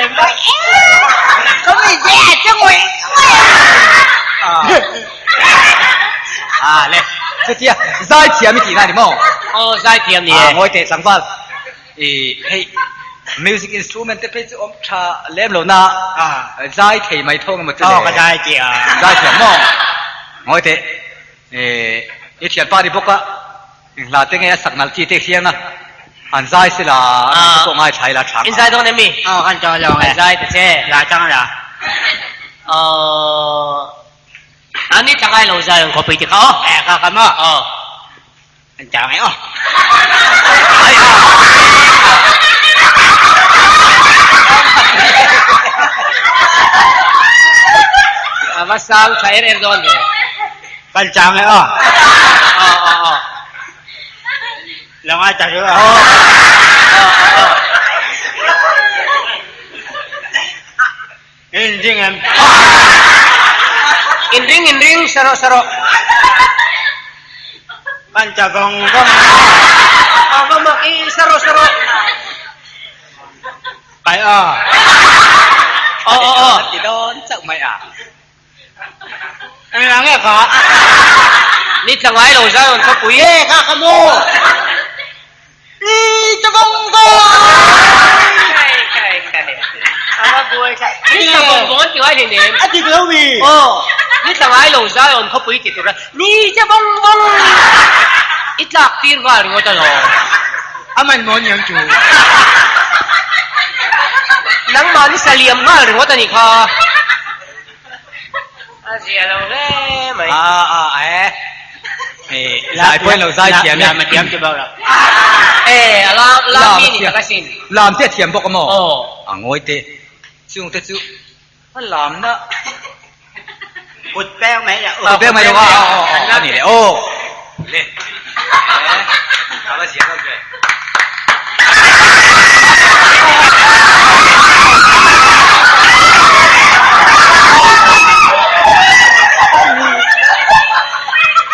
S1: ยมก็ไม่แย่จังเลย
S2: เลย这dia在甜咪甜那里么
S1: 在甜你
S2: 我得想法嘿music instrument 的配置我们查来不那在甜咪通嘛真
S3: 的在甜
S2: 在甜么我得一天把你不个那等下上那几天先啊อันใจสิล่ะก็ง่ายใช้ละช้าง
S1: อันใจตรงนี้มี
S3: อันใจลอง
S1: อันใจแต่เช่
S3: ลาจังละ
S1: อันนี้จังไงเราใจของเขาไปที่เขา
S3: ครับครับมั้งอันใจไง
S1: มาสร้างใช้เรื่องโดนเลย
S3: ปัญจางไงแล้วอาจารย์ว่าอินดิ้ง
S1: สระ
S3: ปัญจกงก็
S1: มาอีสระ
S3: ไป
S2: ที่โดนจับไม่
S3: ไม่รังเงี้ยค่ะ
S1: นี่จังไงเราจะโดนเขาปุ๋ย
S3: ข้าขโมยนี่จะบงโก
S1: ใช่อามาบุยใช่นี่จะบงโกที่ว่าเด่น
S3: ที่เบลวี
S1: นี่จังไงเราจะโดนเขาปุ๋ยติดตัวนี่จะบงอีหลักตีนว่าหรือว่าจะหลอก
S3: มันมอนยังจู
S1: นังมันเสลียมว่าหรือว่าจะนี่ค่ะเสียเราเลยไหม
S2: หลายคนเรา在前面
S3: มาเทียมจะบอกเรา
S1: ลามมีนี่ก็สิ
S2: ลามเทียมบอกมั้งงอยเตะจุงเตะจุมันลามนะ
S3: อุดแป้งไหมเนี่ย
S2: อุดแป้งไหมดูว่าอันนี้เลยโอ้เลยเอาละเสียเข้าใจ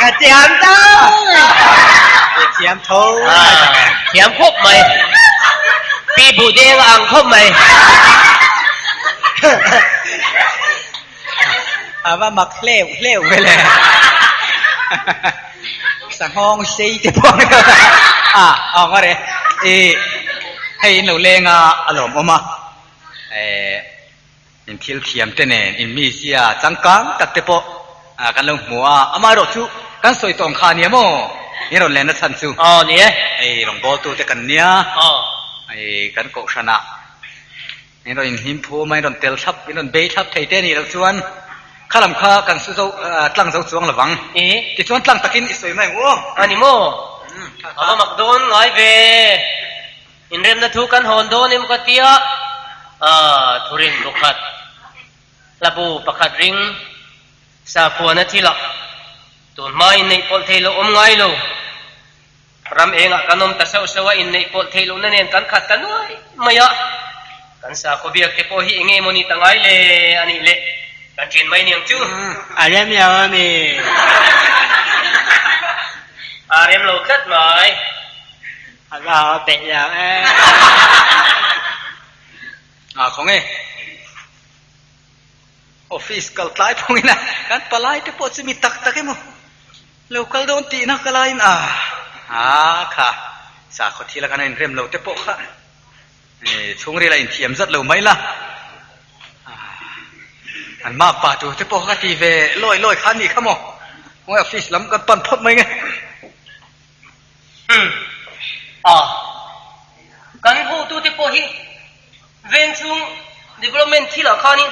S3: กระเทียมต้ม
S2: เทียมโถ
S1: เทียมครบไหมปีบูเดงอ่างครบไหม
S2: ว่ามักเล่วไปเลย สังห้องเสียที่พอเอามาเลยให้เราเลี้ยงอารมณ์ออกมาอินทิลเทียมเต้นอินมีเสียจังกังตัดเตปกันลงหัวอามารู้จุกันสวยตรงขาเนี่ยมั้งนี่เราเล่นนัดสันซู
S1: เนี่ย
S2: ลงบอลตัวแต่กันเนี่ยกันโกชนะนี่เราอินหิมพูไม่เราเตลทับนี่เราเบย์ทับไทยเต้นี่เราชวนข้าลำข้ากันสู้ตั้งเจ้าสวงระวังที่ชวนตั้งตะกินสวยไหมวะ
S1: อันนี้มั้งเอามาโดนไล่เวอินเรียนนัดทุกันหอนโดนนี่มันก็เตี้ยทุเรียนบุคัดระบุประคัดริงสาพัวนาทีละตัวไม่ในปอลเทโลอมไงโลรำเองกันนมตะเสาสวะอินในปอลเทโลนั่นเองกันขัดกันด้วยไม่ยะกันสาขบียกเตโพหิเงมนิตังไงเลยอันนี้เลยกันจีนไม่เนียงจู
S3: อะไรไม่เอานี่
S1: อะไรมโลคัดไหม
S3: เราเตะอย่าง
S2: ของออฟฟิศกัลคลายพวกนี้นะกันปลายที่ปวดจะมีตักเมื่อเรากัลโดนตีนักกลายค่ะสาขอทีละกันอินเรียมเราเตปค่ะช่วงเรียนอินเทียมจัดเราไหมล่ะอันมาป่าดูเตปค่ะทีเวลอยขันนี่ขโมยว่าออฟฟิศล้ำกันปั่นพดไหมไง
S1: กันพูดเตปหิเว้นช่วง development ที่เราข้านี่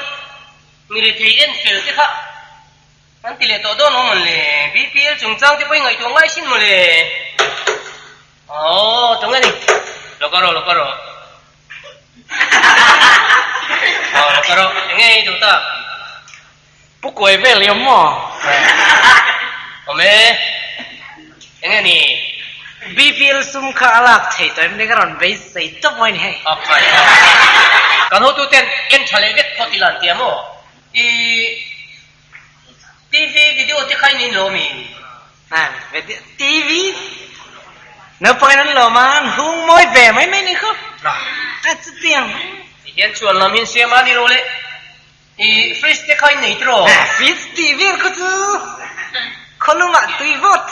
S1: military enfield ที่ค่ะนั่นที่เลตัวโดนน้องมันเลย BPL จงจังที่ไปไงตัวง่ายชิ้นมันเลยตรงนี้แล้วก็รอแล้วก็รอยังไงดูตา
S3: 不过为了么
S1: 我们ยังไงนี่
S3: BPL ซุ่มข้าลักใช่ตัวนี้ก็รอนไปใส่ตัวมันให้
S1: กันหัวตัวเต้นเอ็นทะเลเวทพอติลันเตียมทีวีวิดีโอที่ใครนี่โลมี
S3: ทีวีเนื้อไปนั้นโลมันหุ่งมวยแบบไม่นี่ครับจะเตียง
S1: เห็นชวนเรามีเสียมานี่โลเลยฟรีสที่ใครนี่ตรอ
S3: ฟรีสทีวีก็จูคนรู้มาตุยบด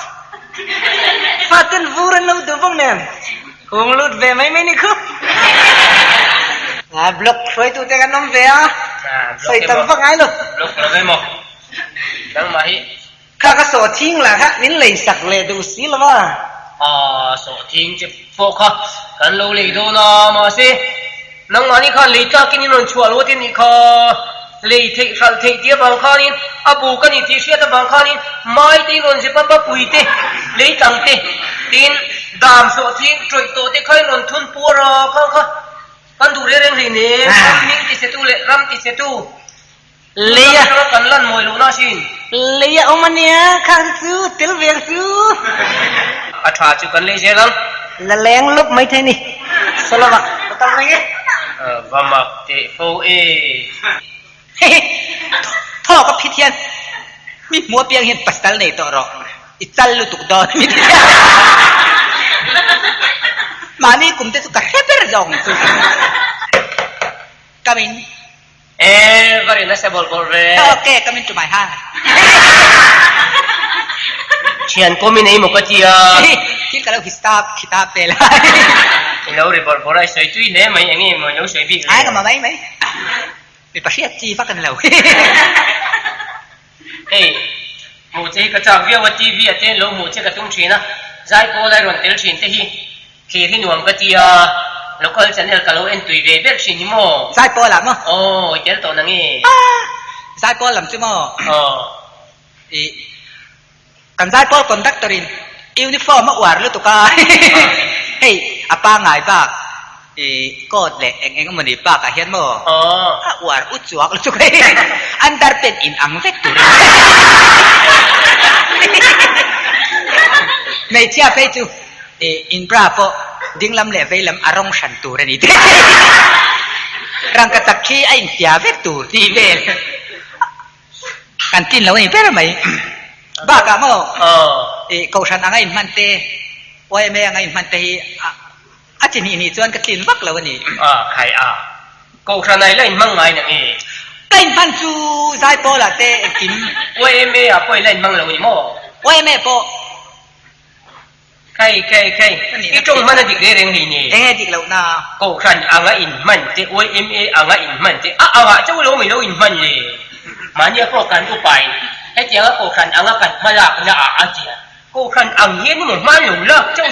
S3: ฟาตันฟูรันเราดูบ้างเนี่ยหุ่งลุดแบบไม่นี่ครับบล็อกช่วยตัวเจ้ากันน้องเวียใส่ตั้งฟังไงลูก
S1: บล็อกเราไม่หมดตั้งมาให้
S3: ข้าก็โสดทิ้งแหละฮะนี่เลยสักเลยดูสิละว่า
S1: โสดทิ้งจะโฟกัสกันเราเลยดูนะมาสินั่งมานี่ข้าเลยจ้ากินนี่นนชัวร์รู้ที่นี่ข้าเลยเทขัลเทเดียบางข้านี่อาบูกันนี่ที่เชียร์บางข้านี่ไม่ที่นนจะปั๊บปุยเตเลยตั้งเตดินดามโสดทิ้งจุดโตที่ใครนนทุนปัวรอข้ากันดูเรื่องนี้เนี่ยมิ่งติเสตุเลยรำติเสตุ
S3: เลี้ย
S1: กันลั่นมวยลูน่าชิน
S3: เลี้ยอมันเนี่ยข้าสู้เตลเวียงสู้
S1: อาชาจุกันเลยเจลัง
S3: ละแรงลบไม่ใช่นี่สลับตั้งไง
S1: วามักเตโฟ
S3: ท่อกับพิธีมีมัวเปียงเห็นปัสตัลในตัวเราอิตัลลุตุกดอนมีมานี่กุมเตสุกะเฮเปอร์จงสุ come in
S1: very nice ball
S3: okay come into my heart
S1: เชียนก็ไม่ในมุกจี
S3: ที่กำลังคิดตาเปล่า
S1: เราเรียบร้อยสวยจุ้ยเนี่ยไม่อย่างนี้มันยังสวยบิ๊ก
S3: ไอ้ก็มาไหมมีประเทศจีฟักกันแล้ว
S1: เฮ้ยหมูเจ๊กระจ่างเรียกว่าทีวีเจ๊ลงหมูเจ๊กระตุ้งชีนะใจก็เลยรอนเตลชินที่ที่ที่หน่วงก็จีแล้วก็ฉันเนี่ยก็เราเอ็นตุยเวเบกชินนี่มั้ง
S3: ใจโปล่ะมั้ง
S1: โอ้เจ๊ตัวนั่งงี้
S3: ใจโปล่ะใช่มั้งกันใจโปคอนดักเตอรินยูนิฟอร์มมาอวดหรือตุกาเฮ้ยอาป้าไงบ้างก็แหละเองก็มันดีป้ากับเฮียนมั้งอวดอุจจวกจุกเลยอันดาร์เป็นอินอังเวกตุรินไม่เชื่อไปจูin Bravo dinglam le velam arong santur ni te rang katakhi ai tia vektur ti vel kantin lo ni per mai ba ka mo ko san angai man te oi me angai man te a chi ni chuan ka tin vak lo ni
S1: khai ko san nai lein mang ngai ni
S3: kain pan chu zai po la te kim
S1: oi me a poi lein mang lo ni mo
S3: oi me po
S1: ที่ตรงมันดิกเรื่องนี้นี่
S2: เอ๊ะดิกแล้วนะ
S1: กูขันอ่างอินมันเจ้าเอ็มเออ่างอินมันเจ้าเจ้ารู้ไม่รู้อินมันเลยมันเนี่ยพวกกันกูไปให้เจ้ากูขันอ่างกันมาลักนะอาเจียกูขันอ่างเฮียนี่มันหลงลักเจ้า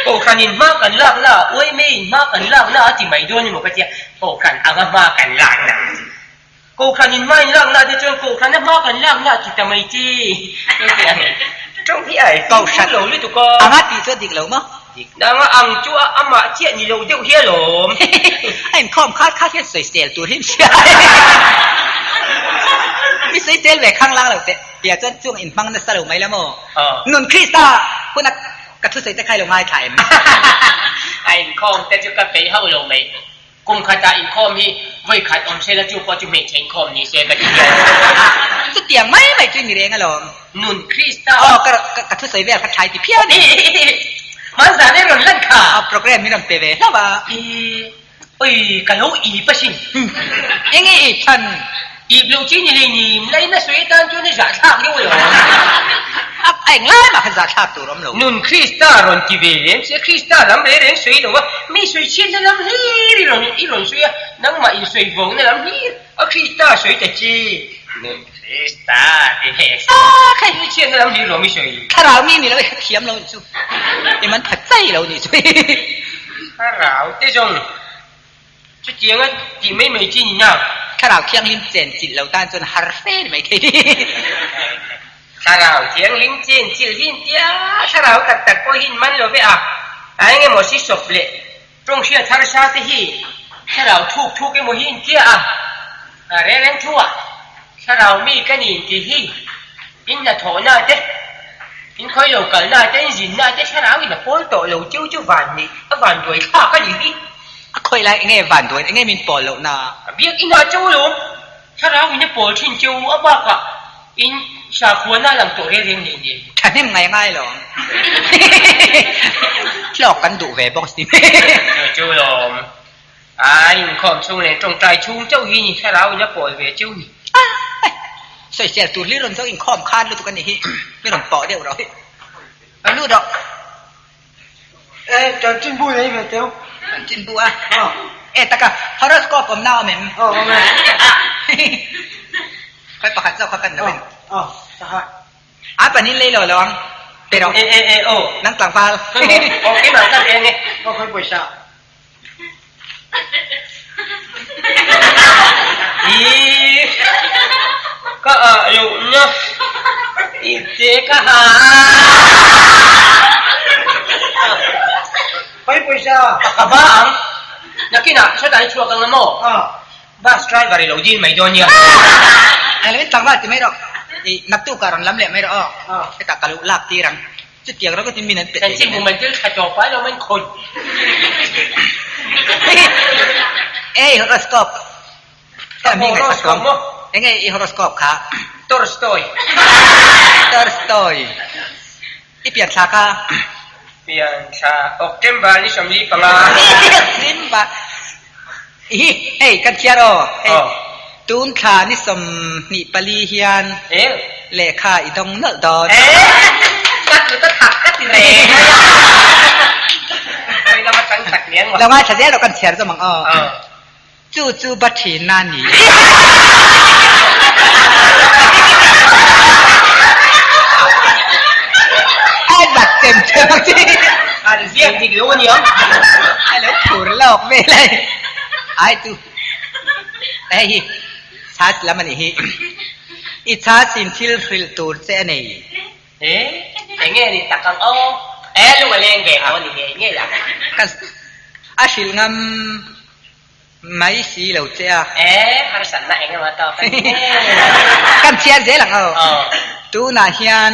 S1: กูขันอินมากันลักนะเอ็มเอมากันลักนะที่ไม่โดนนี่มันก็เจ้ากูขันอ่างมากันลักนะกูขันอินไม่ลักนะที่จนกูขันมากันลักนะที่ทำไมจีจงที่ไอ้กูขันหลงเลยทุกคน
S2: อ่างตีเสื้อดิกแล้วมั้ง
S1: ดังอ่างจั่วอ่ะมาเจี๊ยนี่เราเดี๋ยวเฮียหลง
S2: ไอ้คอมคาดเทียสวยเสียตัวที่เสียไม่ใช่เจลแหวกข้างล่างหรอกเดี๋ยวช่วงอินฟังนั่นสรุปไหมแล้วมั้งนุนคริสตาคุณนักกระทุ้งใส่ตะไคร้ลงมาถ่ายมั้ย
S1: ไอ้คอมแต่จะกระเป๋าเข้าลงไหมกุมขัดตาอินคอมที่ไว้ขัดอมเชลจูพอจะไม่เชนคอมนี่เสียกันทีเดียว
S2: สุดเตียงไม่จุ้ยมีเรื่องอะไรหรอ
S1: นุนคริสตา
S2: กระทุ้งใส่แหวกถ่ายที่เพี้ยนี่
S1: มันจะได้รอนเล่นค่ะ
S2: โปรแกรมมีรอนเตะเลยใช่ป่ะ
S1: กันรู้อีปะชิง
S2: ยังไงฉัน
S1: อีบลูจีนี่เลยนี่ไล่น่ะสวยตามจนนี่จะทักด้วยเหรอ
S2: ไอ้ง่ายมาขนาดทักตัวร้อนหลง
S1: นุนคริสตารอนที่เวรเสียคริสตาลำเรื่องสวยหรอวะไม่สวยเช่นลำฮีรอนอีรอนสวยนั่งมาอีสวยวงเนี่ยลำฮีคริสตาสวยแต่จีนุนคริสตาเด็กใครไม่เช่นลำฮีรอนไม่สวย
S2: ถ้าเรามีนี่เราไปเทียมเราจุแต่มันถัดใจเรานี่สวย
S1: ถ้าเราที่จงจะเจียงอ่ะจีไม่จีนี่นะ
S2: ถ้าเราเที่ยงลิ้นเจนจิตเราต้านจนฮาร์เฟ่ไม่เคยดี
S1: ถ้าเราเที่ยงลิ้นเจนจิตลิ้นเจ้าถ้าเราตัดก็หินมันเราไปอ่ะไอ้เงี้ยหมดสิศพเลยตรงเชื่อทาร์ชาติฮีถ้าเราทุกไอ้หมดหินเจ้าอะไรเรื่องทั่วถ้าเรามีกันหินที่ฮีอินจะถอนหน้าเจ้อินคอยเรากันหน้าเจ้ยินหน้าเจ้ถ้าเราอินจะโป้ต่อเราเจ้าวันนี้วันด้วยข้ากันอย่างนี้
S2: คอยไล่ไงวันด้วยไงมีปอลแล้วนะ
S1: เบียกอินอาจูลุถ้าเราอินจะปอทิ้งจูอ่ะบ้ากะอินชาควรน่าหลังตัวเรื่องนี้นี่
S2: ท่านนี่มันง่ายหรอหลอกกันดุเว่บอกสิ
S1: จูลุไอ้คอมช่วงนี้จงใจชุ่มเจ้าหินถ้าเราอินจะปอเว่จูนี่
S2: ใส่เสียตัวเรื่องเจ้าอินคอมคาดรู้ตัวกันนี่ไม่หลงปอเดียวเรารู้ดอก
S3: จะจิ้มบุ้ยเลยเจ้า
S2: จินบัวแต่ก็ฮอร์สโคปผมน่าเหม็นค่อยประคัดเจ้าเขากันนะเป็นปนี้เลยเหรอลองเปรย์นั่งกลางฟ้า
S1: โอเคมาตั้งเองเนี่ย
S3: ค่อยปล่อยชา
S1: ก็อยู่เนาะอีเจ๊ก็หา
S3: ค่อยปล่อยชา
S1: บ้างนักกินอ่ะช่วยได้ช่วยกันละมั้งบัสไดรเวอร์เรายินไม่โดนเนี่ย
S2: อะไรไม่ต่างว่าจะไม่หรอกนักตู้การันล้ำเละไม่หรอกไอ้ตากะลุลากตีรังจุดเกี่ยวเราก็จะมีนั่น
S1: แต่จริงๆมันจะขจรไปเราไม่คน
S2: ฮอโรสโคปก็มีไงสักครั้งไงฮอโรสโคปค่ะ
S1: ตอร์สโตย
S2: ที่เปลี่ยนชาค่ะ
S1: เปลี่ยนชาออกเกมบานี่สมรีปังอา
S2: ซิมบากันเชียร์ตูนขานี่สมนิปลีเฮียนเลขาอีดงเนดอน
S1: กัดหรือกัดหักกัดสิเลยเรามาตั้งตักเลี้ยง
S2: เรามาชัดเจนเรากันเชียร์จะมังจูบัตถีนานี่ไอ้บัตเต็มเชิงจี
S1: อะไรเสียงที่รู้วันนี้
S2: ไอ้แล้วถูกหลอกไม่เลยไอ้จูชาติละมันอีชาติสินทิลฟิลตูร์เจนี่
S1: เงี้ยนี่ตักกันลูกอะไรเงี้ยนี่เงี้ยละ
S2: กันอาศิลงามไม่สีเหล่าเจ้า
S1: ฮาร์สันน่ะเงี้ยมาต่อ
S2: กันเชียร์เจ้าหลังตูน่าเฮียน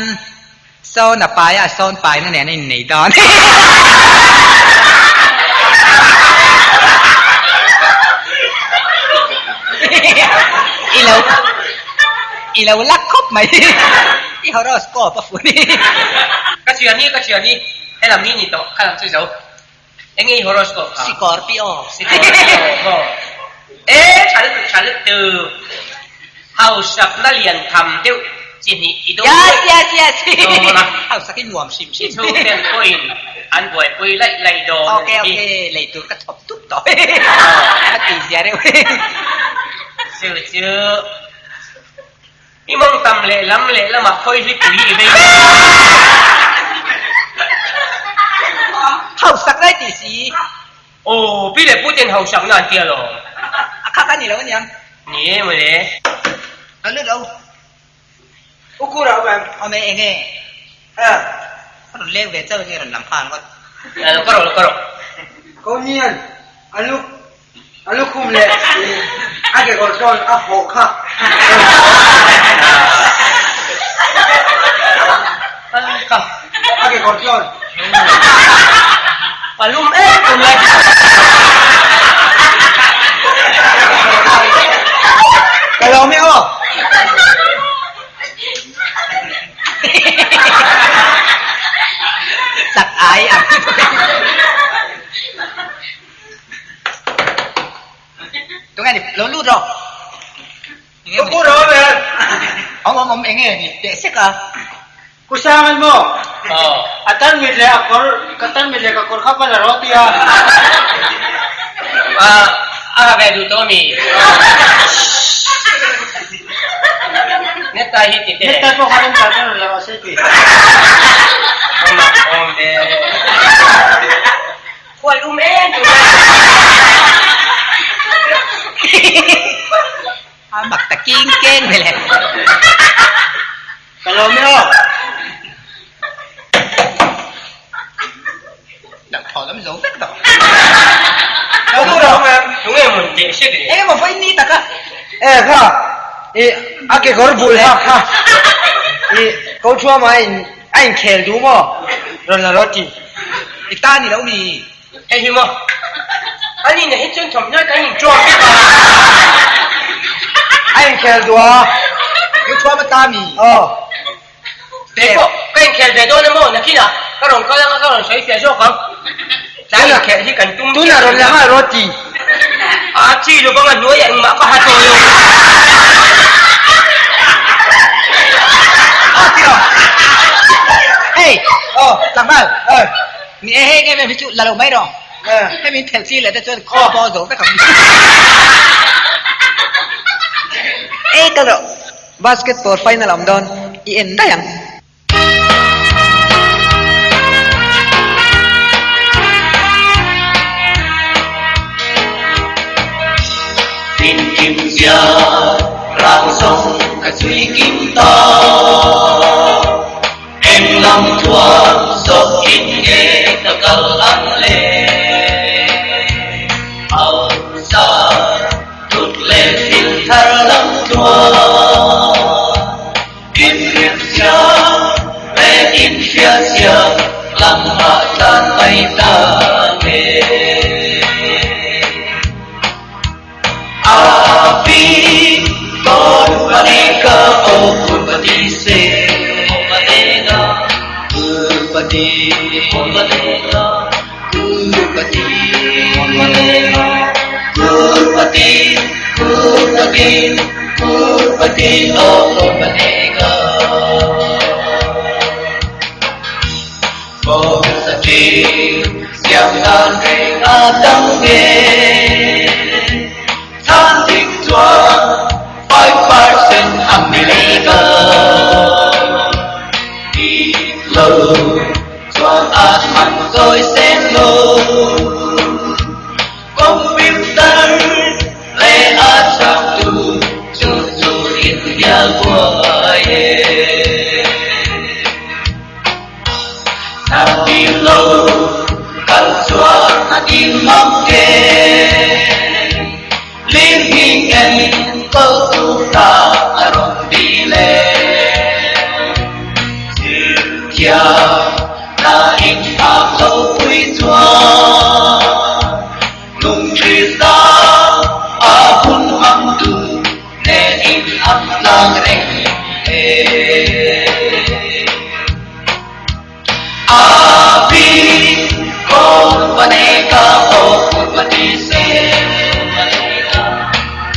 S2: โซนน่ะไปโซนไปนั่นเนี่ยนี่ดอนอีเราลักคบไหมอีฮอร์สโคปปะฝุ่นนี่
S1: ก็เชื่อนี่ให้ลำนี้นี่โตให้ลำช่วยเจ้างี้ฮอร์สโคป
S2: สกอร์ปิโอ
S1: ฉันตื่นเฮาสับนักเรียนทำเดี๋ยว chỉ nhị ý đâu
S5: yes
S2: เอาสักหน่วมชิม
S1: chỉ thu tiền coin ăn buổi quỳ lại đồ
S5: โอเคเลยตัวกระทบตุ๊บต่อตีเสียเร็ว
S1: chưa chưa ý mong tầm lệ lắm mà khôi đi quỳ đi
S5: เข้าสักได้ตีสี
S1: ồ bây giờ bút tiền hậu sẵn là tiền rồi
S5: ข้ากันนี่แล้วเนี่ย
S1: nhỉ mà đấy
S5: แล้วเลือดเรา
S2: อุกุเราแบบ
S5: เอาไม่เองไง เขาเลี้ยงเวเจอร์นี่เราลำพานก็
S1: nó có rồi
S2: เขาเนี่ยอันลูกคุมเลยอันเกี่ยวกับจอนอ่ะหกค่ะ
S1: không
S2: อันเกี่ยวกับจอน
S1: và lúc ấy cùng lại
S2: แต่เราไม่ออก
S5: สักอายอ่ะตรงไงดิเราลูดหรอ
S2: อุกุเราแบบ
S5: เอาผมเองไงนี่เด็กเซ็กอ่ะ
S2: กูสร้างมันบ่
S3: อาจารย์มีเลยอะคนอาจารย์มีเลยกับคนขับมาแล้วรถเดียว
S1: về đủ tôi mì nét tay hít thì
S3: นี่แต่พวกเขาเป็นการเรียนรู้สิ่งที่
S1: ôm để quay lum em tụi
S5: à mặc ta kiên kiên vậy nè
S3: แต่เราไม่ออก
S5: đặng thò lắm dấu vết đâu
S2: Đâu có đâu mà.
S1: đúng em mình dễ xếp đi
S5: em mà phải ni ta cả
S2: Ê kha. Ake kor bul ha. Câu chua mà anh khel đúng không? Rồi là roti.
S5: ta ni đâu ni
S1: em hiểu không anh nhìn này hết chân chồng nhá cái nhìn tròn cái mà
S2: Anh khel đúng.
S5: cái chua mà ta mi
S1: thế bộ cái anh kẹt về đâu nó mò là khi nào các đồng xoáy phía sau không trái là kẹt chỉ cần tung
S2: Tu là rồi là ha roti.
S1: à chi rồi có ngần nuôi anh mà có hai tôi luôn
S5: ê làm bao mi ê cái mình chụp là đầu mấy rồi cái mình theo chi là ta cho kho bo dấu cái không ê cái rồi basketball final om don in ta yang
S6: xin kim gia rạng sông cả suy kim to em lòng thuở dốc in nghe ta cầu ăn lệ áo xa tụt lệ xin thar lắm thuở in riêng xa về in phía xa làm hạ tan tay ta nghe Api Purvaneka O Purvatise Purvaneka Purvati Purvaneka Purvati Purvaneka Purvati Purvati Purvati O Purvaneka Purvati Siang tan ring atang nghe Than thịnh doan 5% America Đi lâu Doan át mặn rồi xem lâu Công viêm tân Lê át trong tù Chú chú in nhà của ye Sao đi lâu Cần doan át in mong kê Liên hình em câu tu ta rong đi lên Chia na in ta lâu quý chua Nung trí ra a hun hăng tu Nè in âm lang reng A bi con và nè ca ô con và đi xem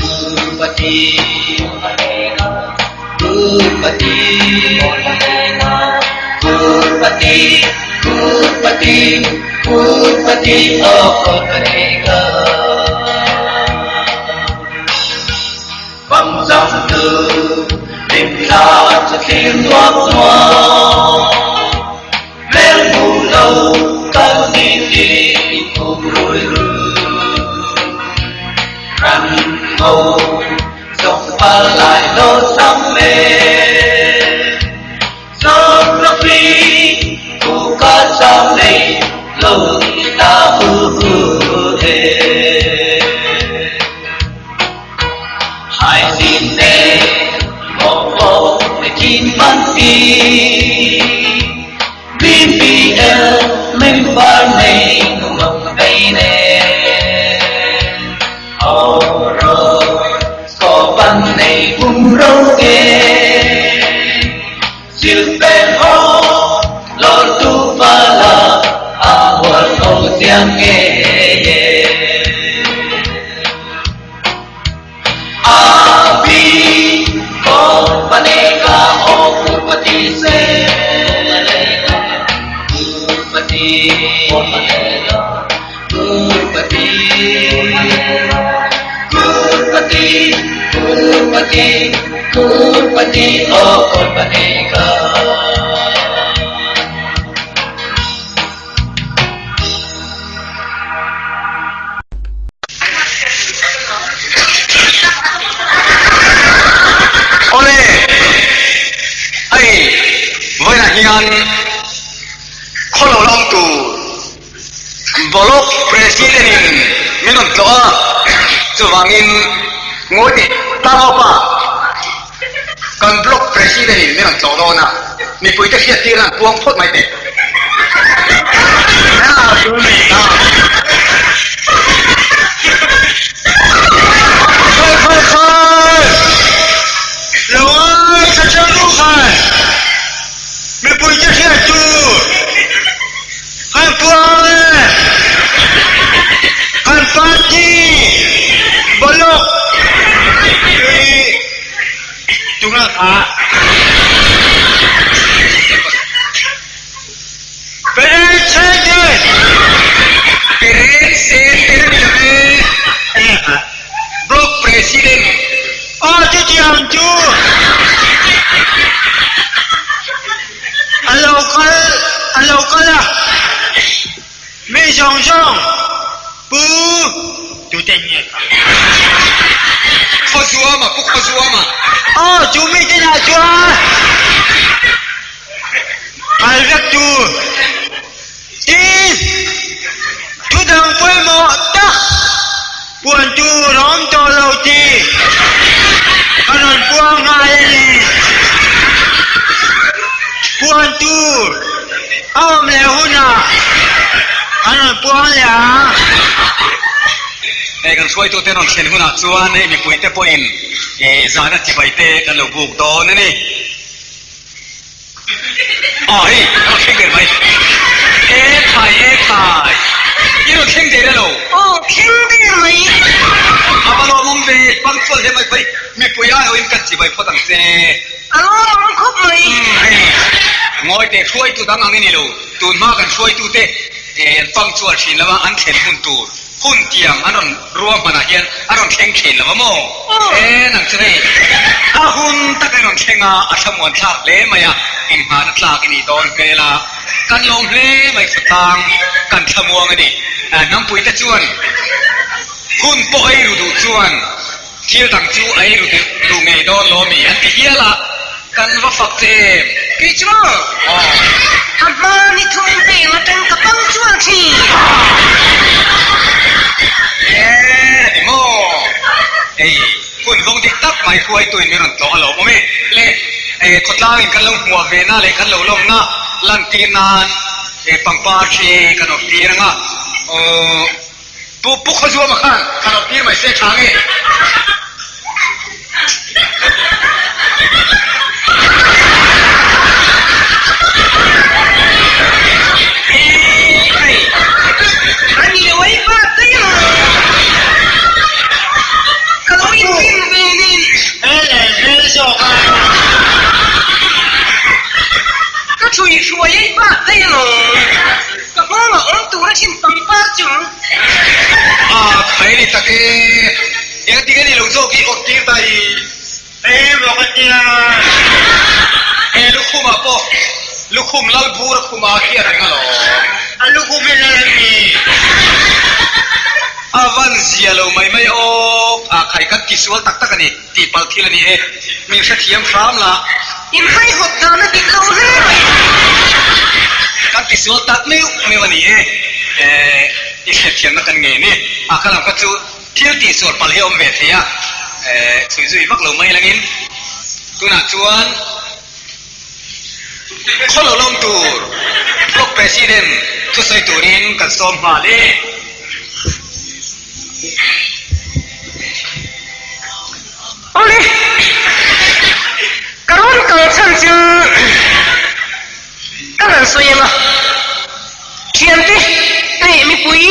S6: Purvati Purvaneka Kurpati Kurpati Kurpati Kurpati oh Kurpanega bằng dòng từ đêm la cho tiếng loáng loáng ven mù lâu các đi đi cùng lối răng màu dòng pha lại đôi sáng lên gió nó phi thu cá sang đây lâu ta hư hề hai xin nè một phố để chín văn phi BBL mình vào này ngọc đây nè rồi có văn này cùng râu kê siêu bền hô lo tu pha la hoa cầu giang kê Abi ko panega o Kurpati se Kurpati Kurpati Kurpati Kurpati Kurpati o Kurpanega
S2: hian kholo long tu bolok president in minon tloa chuwangin ngoi taropa kan block president in minon tlo na mi puite hiat tiran puang phot mai te na tu ni na khai loi sa chang lu khai me pui che che tu han puang han pati bolok tunga kha pere che block president oh che chiang chu alo kala me song song pu tu tên nhé khó chúa mà chú mi tên là chúa ai rất chú tin chú đang quay mọ tắc buồn chú rõm cho lâu chi anh buông hai đi buồn chú ông lẽ hôn à anh buông lẽ này kan suai tu te non chen huna chuan nei mi puite poin zana chi bai te kan lo buk do ne ni ai no thing der bai thai you no thing der lo thing der mai abalo mom de pang chol de mai bai mi puya ho in kan chi bai photang se mom khop mai ngoi te suai tu dang ang ni lo tun ma kan suai tu te pang chol thin lawa an thlen hun tur hun tiang anon ruam mana hian anon theng thin lawa mo nang chre a hun tak anon thenga a thamuan thak le maya in han tlak ni don pela kan lom hle mai satang kan thamuang ani nam pui ta chuan hun po ai ru du chuan thil dang chu ai ru du ngei don lo mi an ti hiala kan va fak te ki chu abba ni thung pe ma tang ka pang chuan thi mo kun vong dik tak mai khuai tuin mi ron to alo mo me le khotlang in kan lo hua ve na le kan lo lom na lan ti nan pang pa che kan of ti ranga pu khojua ma khan kan of ti mai se thange ani le wai pa te yo kalau ini so
S1: chung
S2: khai đi ta cái yang tiga ni lungso ki okti tai
S3: Mokatia.
S2: lukhum apo lukhum lal bur khuma kia ngalo
S3: Alukumilalami.
S2: avan zialo mai ok khai kat kisual tak tak ani ti pal thil ani e mi sa thiam thram la
S1: in hai hot na na dik lo he
S2: kat kisual tak me mani e i sa thiam na kan nge ni akalam ka chu thil ti sur pal he om ve thia chui zui vak lo mai langin tuna chuan kholo long tur block president thu sai turin kan som ma le
S1: ole karon kang chan chu karan soyema thiam te le mi pui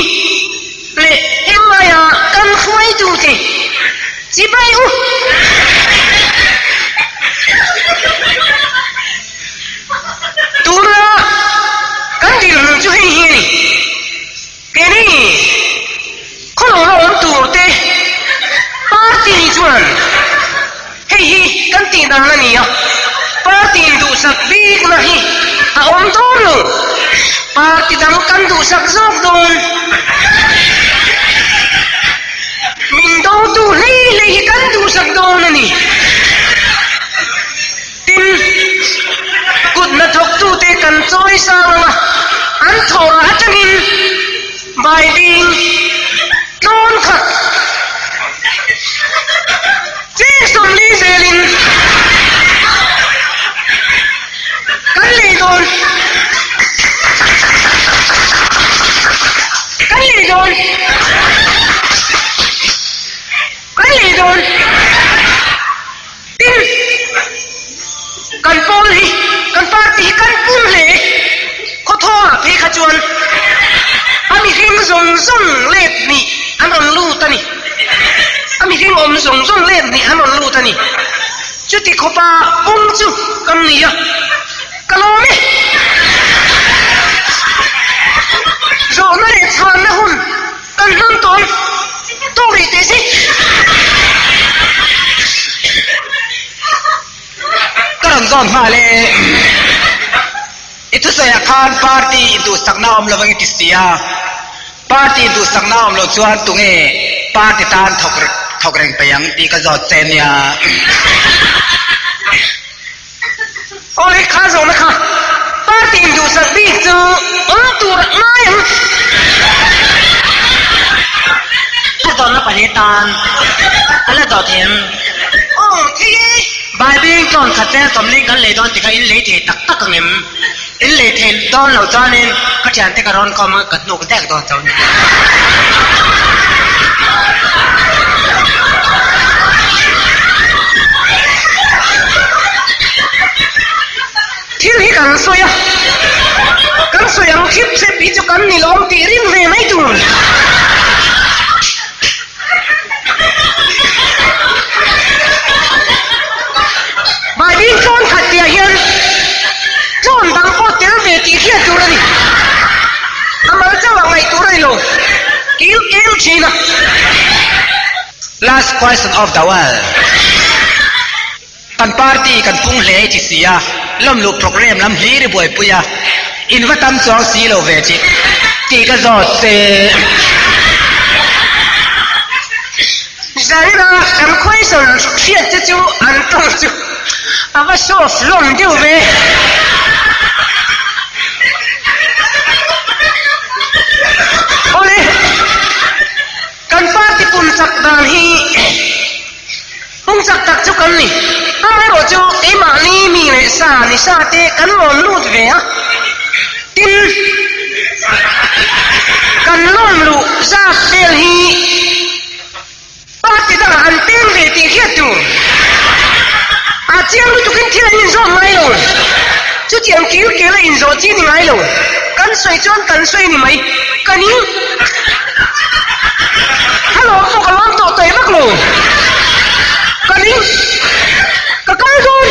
S1: le emaya kan khoi tu te chi bai u tura kan dil chu hi hi ni ke ni kholo long tur te party ni chuan hei hi kan ti dang na ni a party du sak big na hi a om ton lo party dang kan du sak zok don min do tu lei lei kan du sak don ni tin good na thok tu te kan choi sang ma an thora atangin bai ding non khat som li zelin kan le don tin kan pol hi kan party kan pul le ko thoa phe kha chuan ami hing zong let ni anon lu tani ami hing om zong let ni anon lu tani chuti khopa ong chu kam ni ya kalomi zo na le chan na hun kan hun ton to ri te si
S5: karon zon ma le itu saya khan party du sakna om lawang tisia party du sakna om lo chuan tunge party tan thokreng payang ti ka zo chen ya
S1: oi kha zo na kha party du sak bi chu om tu ra mai
S5: ta don na pani tan ala do them
S1: thi
S5: bai bing ton khatel tom ling kan le don ti ka in le the tak tak ngem in le the don lo chanin ka chan te ka ron ko ma ka nu ka tek don chaw ni
S1: thil hi kan soya kan soyang khip se pi chu kan ni lom ti rin ve mai tu bai bin chon khat tia hian chon dang ko tel ve ti thia tu ra ni amal chawa ngai tu rai lo kil china
S5: last question of the world kan party kan pung le ti sia lom lu program lam hi ri boy puya in vatam chong si lo ve chi ti ka zo te
S1: zaina kan khoi son khiat chu chu an tong chu ava so flom diu ve ole kan party pun sak dan hi hung sak tak chu kan ni amai ro chu e ma ni mi le sa te kan lom lut ve a tin kan lom lu za fel hi party da an tem ve ti khiat tu a chiang lu tu kin thila in zo mai lo chu chiang kil la in zo chi ni mai lo kan soi chon kan soi ni mai kanin hello ko ka lom to toi mak lo kanin ka kai gon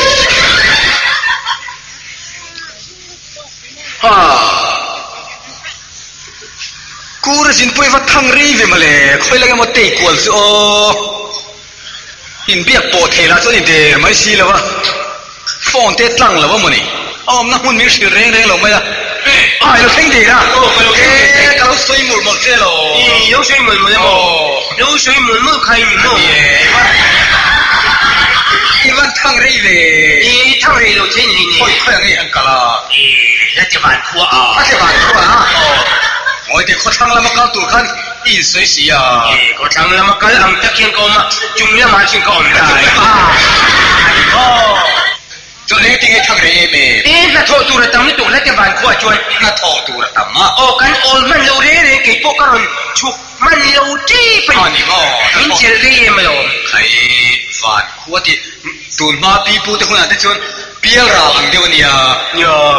S5: กูระจินปุยวัดทั้งรีวิมาเลยค่อยละกันมาเตะกวนสิโอหินเบียกโปเทละจนนี่เดไม่ซีแล้ววะฟอนเตะตั้งแล้ววะมันนี่อ๋อมันหุ่นมีชื่อเร่งหรอไม่ละเราเพ่งดีนะโอ้ไปเราเพ่งเราสวยหมดหมดเจ้า有水门没有有水门没开门没一万趟人嘞一趟人都钱呢快点给干了那就万块啊那就万块啊我哋嗰趟啦嘛搞到看熱水時啊嗰趟啦嘛搞暗得見過嘛仲一晚先講唔大哦就你點嘅趟嚟咩那拖住啦當你讀咧嘅萬塊轉那拖住啦當啊哦咁我們老咧咧幾波個人出มันเราจี้เป็นมินเจอรี่มาแล้วใครฝันขวดที่ตูนมาปีปูแต่คนนั้นที่ชวนเปียร่างเดียวเนี่ย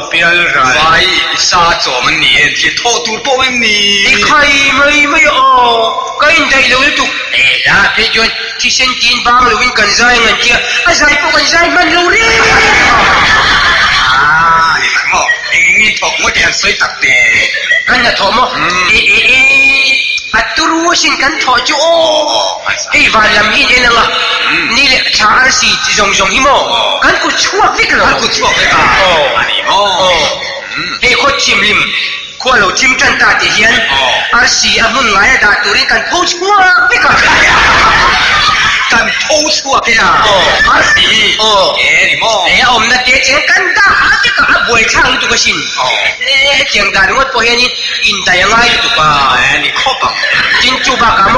S5: เปียร่างไว้ซาโจมันเนี่ยที่ทอตูนโป้มันนี่ใครไม่ออกก็อินได้เลยตุกล่ะพี่ชวนที่เส้นจีนบางเลยวิ่งกันใจเงินเจ้าอะไรพวกกันใจมันเราเรียกนี่มันหม้อนี่ถกมันจะสวยตัดเด็กกันจะถกมั้งอัตรู้ว่าสิ่งกันถอดจูไอ้วันลำนี้เนี่ยนะนี่แหละชาร์สีจงหิมกันกูชั่วฟิกเลยกันกูชั่วฟิกอันนี้มั้งไอ้คนชิมลิมขวดเราชิมจันตาเทียนอาร์สีอันนั้นไงดาตัวนี้กันกูชั่วฟิกกันพูดชั่วฟิกอาร์สีนี่มั้งอมนัดเจ๊กันด่าฟิกอาบวยช่างตัวก็ชิมเจียงด่าว่าตัวนี้อินได้ยังไงตัวก็นี่ข้อบังจินจูบากาม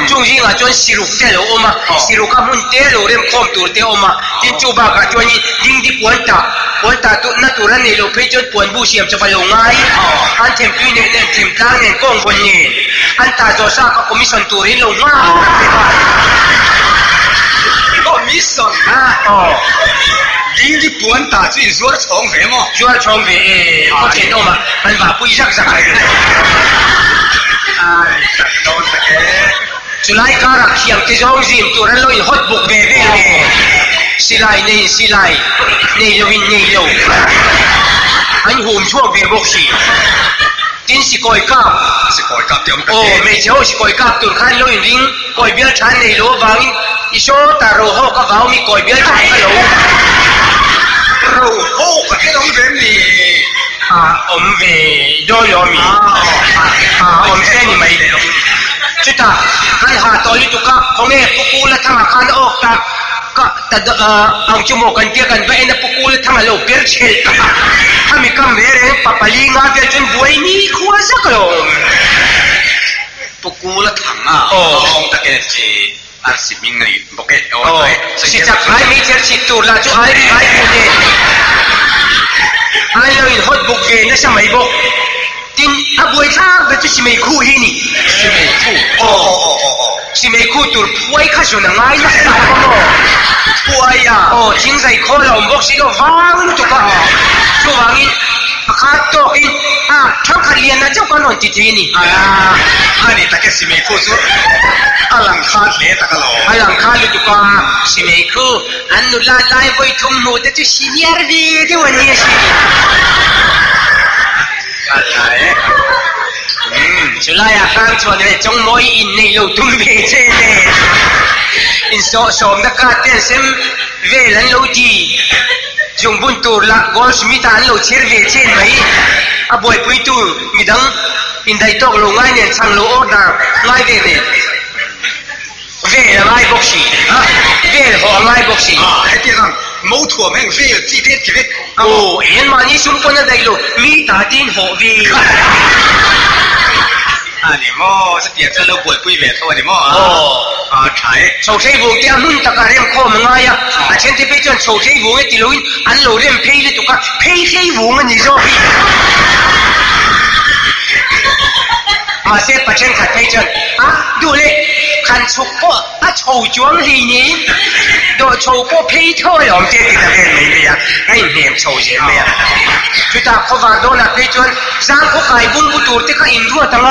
S5: จงยิงอ่ะจนสิรุกเตลอมาสิรุกามุนเตลเริ่มคอมตัวเตลอมาจินจูบากาจนยิงดิปวนตาตัวนั่นตัวนั้นเนี่ยเราไปจนปวนบูเสียมจะไปลงไงอันเทมพีเนี่ยเทมตั้งเนี่ยกองบนเนี่ยอันตาโจซาก็คอมมิชชั่นตัวนี้ลงมาคอมมิชชั่นยิงดิปวนตาจุดชัวร์ช่องเฟมั้งชัวร์ช่องเฟก็เจนออกมามันว่าปุยยักษ์สักเลยจุลัยการเขียนที่จงจิมตัวนั้นเลยฮอตบุกเบบี้เลยสิไลนี่โลวินนี่โลอันหุ่มช่วงเบบกสีจินสิกอยกับเดี๋ยวโอ้ไม่เจ้าสิกอยกับตัวขันเลยริงกอยเบี้ยชันนี่โลบังอิโชตาโรโฮก็เขามีกอยเบี้ยชันก็โลโรโฮก็แค่ต้องเรียนนี่อมเวโดยมีอมเส้นไม่เลยจุดอ่ะกันหาตัวนี้ตุกะของแม่ปุกุละทั้งอาคารออกจากก็แต่เอาจมูกกันเกี่ยกันไปนะปุกุละทั้งโลกเปรี้ยเชลถ้ามีคำเวรปะปะลิงาเดียจนบุยนี่ขวาสักลงปุกุละทั้งองตะเกียจีอาสิมิงนี่บอกเอ๋อสิจักไอ้ไม่เจอสิตัวละจุไอ้กูเนี่ยไอ้เราอินฮอตบุกเกนนะสมัยบอกจินอาบวยช่างเป็นจุดสิไม่คู่ที่นี่สิไม่คู่สิไม่คู่ตัวป่วยข้าชนง่ายนักตาบ้างป่วยอ่ะจินใจคอเราบอกสิเราฟังตุกะช่วงนี้ขาดตัวอินทั้งขัดเรียนนะเจ้ากันนอนจิตนี่อันนี้ตะแกสิไม่คู่สุดอลังคาเลยตะกะโลอลังคาเลยตุกะสิไม่คู่อันนู้นไล่ไปทุ่มโน้ตจะสิเนียร์ดีที่วันนี้สิอะไรจุลายอาการชวนเลยจงมอยอินในโลกตุ้มเบเจเน่อินสมนักการเต้นเซมเวลันโลดีจงบุญตัวละกอลสมิตานโลเชิร์เวเจนไหมอาบวยปุยตูมีดังอินได้ตกลงง่ายเนี่ยช่างโลออดาง่ายเด่นเวลง่ายบ็อกซี่เวลหัวง่ายบ็อกซี่ไอ้ที่นั่งมูถั่วแม่งเวลจีเด็ดจีเด็ดโอ้เห็นมานี่สุนคนนั้นได้โลมีตาดินหัวเวอันนี้มั่วสติจะเลิกป่วยปุยเวทตัวนี้มั่วใช่โชว์ใช้วงที่อันนู้นตะการเรียมข้อมันง่ายอ่ะเช่นที่ไปจนโชว์ใช้วงไอ้ที่ลุยอันโหลเรียมเพย์เลยตุกะเพย์ใช้วงอันนี้จ้ะพี่มาเสียประชันขัดเพย์จนดูเลยขันชุกก็โชว์จวงลีนี้โดยโชว์ก็เพย์เท่าหลอมเจ๊ติดตะเกียงไม่อ่ะไอ้เนี่ยโชว์เจ๊ไม่อ่ะจุดตาเขาว่าโดนเพย์จนสร้างเขาไก่บุ้งบุตรที่เขาอินรั่วตั้งไง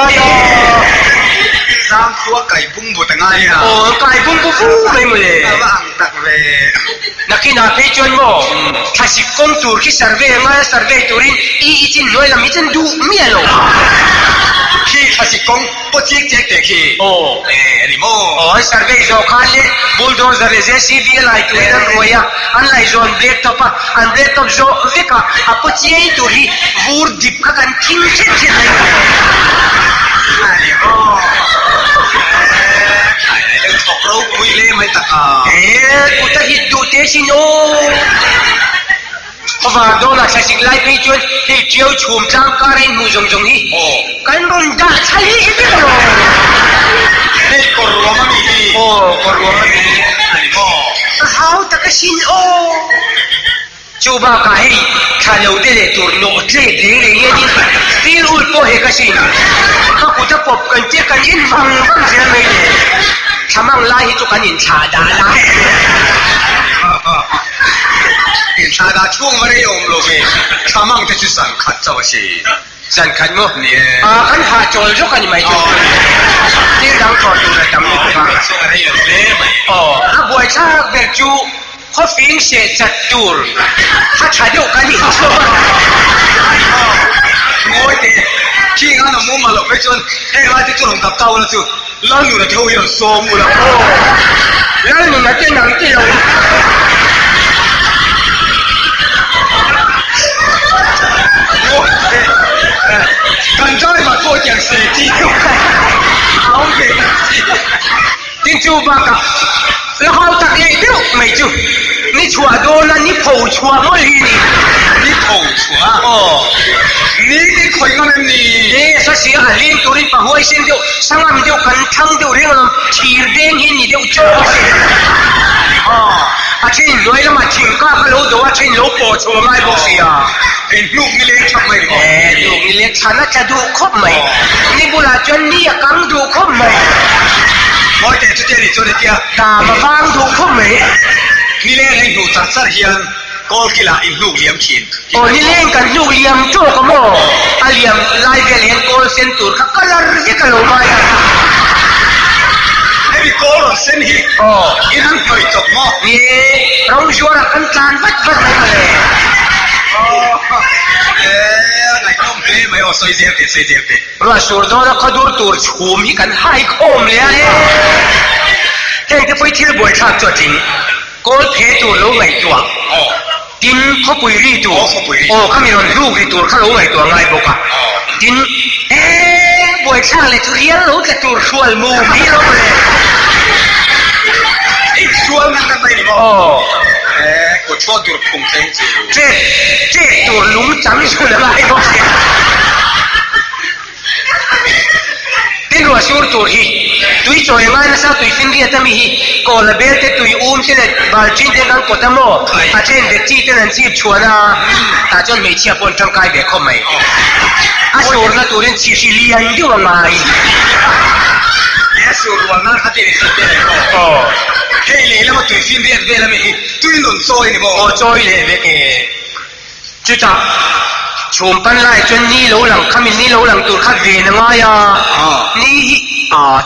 S5: สร้างเขาไก่บุ้งบุตรตั้งไงอ่ะโอ้ไก่บุ้งบุ้งไม่หมดเลยว่างตักเลยนักกินเพย์จนบ่ถ้าสิกงตัวที่surveyง่ายsurveyตัวนี้อีจินน้อยละมิจันดูเมียหรอที่ถ้า สิกงปจิกเจ๊กเด็กฮีโอ้ดิโมโอ้สารเวย์โจคันเลยบูลโดเซอร์เจสีดีไลตัวนั้นรวยอันไลโจนเบรกท็อปอันเบรกท็อปโจวิกอะปจิไอตัวฮีบูร์ดิบกันทิ้งเช่นเช่นเลยดิโมตกเราคุยเลยไม่ตะกากูจะหิดดูเตชิโนเพราะว่าโดนอาศัยไล่ไปจนที่เจียวชุ่มจางการินมูจงจงนี้กันรุนด่าใช่ไหมนี่ก็รวมมันนี่โอ้ก็รวมมันนี่อะไรบ้างเขาตะกชินโอจูบากายถ้าเราได้เลยตัวโน้ตเจ๊เลี้ยงเลี้ยงนี่ที่รู้ตัวเหตุกชินถ้ากูจะปบกันเจ๊กันยินฟังฟังเสียไม่เลยทำมั่งไล่ทุกกันยินชาดาไล่ยินชาดาช่วงวันนี้อมโลเกทำมั่งจะชุดสังขัดเจ้าสิสังขัดมั้งเนี่ยขันหาโจรทุกกันไม่จบที่เราถอดดูแลจำนี่ฟังช่วงวันนี้เลยไหมถ้าบวยชาเบิกจูเขาฟิงเสียจัดจูรถ้าชายเดียวกันนี่ชัวร์โง่เด็กที่งั้นน่ะมุ่งมาหลบไปจนเฮ้ยว่าที่จุดหลงตับเต้าแล้วจูล้างอยู่ในเท้าอย่างโซมแล้วแล้วหนูมาเจ้าหนังเจ้ากันใจมาตัวอย่างเสียทีเอาเองจริงจูบ้ากะแล้วเขาตักเองเดียวไม่จูนี่ชัวโดนนะนี่ผูชัวมั่วลีนี่ผูชัวอ๋อนี่คุยกันนี่นี่สักเสียหันลิ้นตัวนี้ปะหัวเส้นเดียวสังมันเดียวกันทั้งเดียวเรื่องนั้นชีเด้งหินนี่เดียวโจ้อ๋ออาชีพรวยแล้วมาชิงก้าก็รู้ตัวว่าชิงรู้ปวดชัวไม่บอกเสียเห็นลูกนี่เลี้ยงชักไหมลูกนี่เลี้ยงฉันน่าจะดูครบไหมนี่บุหรี่จนนี่กังดูครบไหมโอ้ยแต่ชุดเจนี่ชุดเดียวตามาฟังดูครบไหมนี่เลี้ยงให้ดูจัดสรรเฮียนก็กีฬาอินลูกเลี้ยงขินโอ้นี่เลี้ยงกันลูกเลี้ยงโจ้ก็มั่วอาเลี้ยงไล่เลี้ยงโกลเซนตูร์ก็ลาร์ยิ่งกันลงมาไอ้โกลเซนฮีโอ้ยี่นั่นเคยจบมั่วนี่เราชัวร์กันจานวัดวัดอะไรมาเลยไหนก็ไม่เอาใส่เสียเสียเราสูดแล้วเขาดูตัวชูมีกันให้คมเลยเฮ้ยจะไปที่บ่อยชาตัวจริงก็เพตัวรู้ไหมตัวดินเขาปุยรีตัวโอ้เขามีรอนลูกรีตัวเขารู้ไหมตัวไงบอกอ่ะดินบ่อยชาเลยทุเรียนรู้แต่ตัวชวนมูพี่รู้เลยชวนนั่นกันไปนี่บ่กูชอบตัวพุ่งเต็งเจ๊ตัวลุงจังสุดเลยบอกเสียที่รัวชูตัวฮีตุยจอยมานะซาตุยฟินเดียตามีฮีก็ระเบิดเตตุยเช่นบาลจินเดกันกดตะโมอาเช่นเด็กจีเตนันจีบชวนนะอาจารย์ไม่เชื่อปนทำกายเด็กเขาไหมอาสูรนะตัวเล่นชีชิเลียนดีว่าไงอาสูรวันนั้นเขาเตะสุดเลยก็เฮ้ยเลยแล้วมาตุยฟินเดียเวลาไม่ตุยหนุนซอยนี่บ่ซอยเลยเด็กจุดจ้าชมปันไล่จนนี่โหลังขมิ้นนี่โหลังตัวข้าเวียนง่ายอ่ะนี่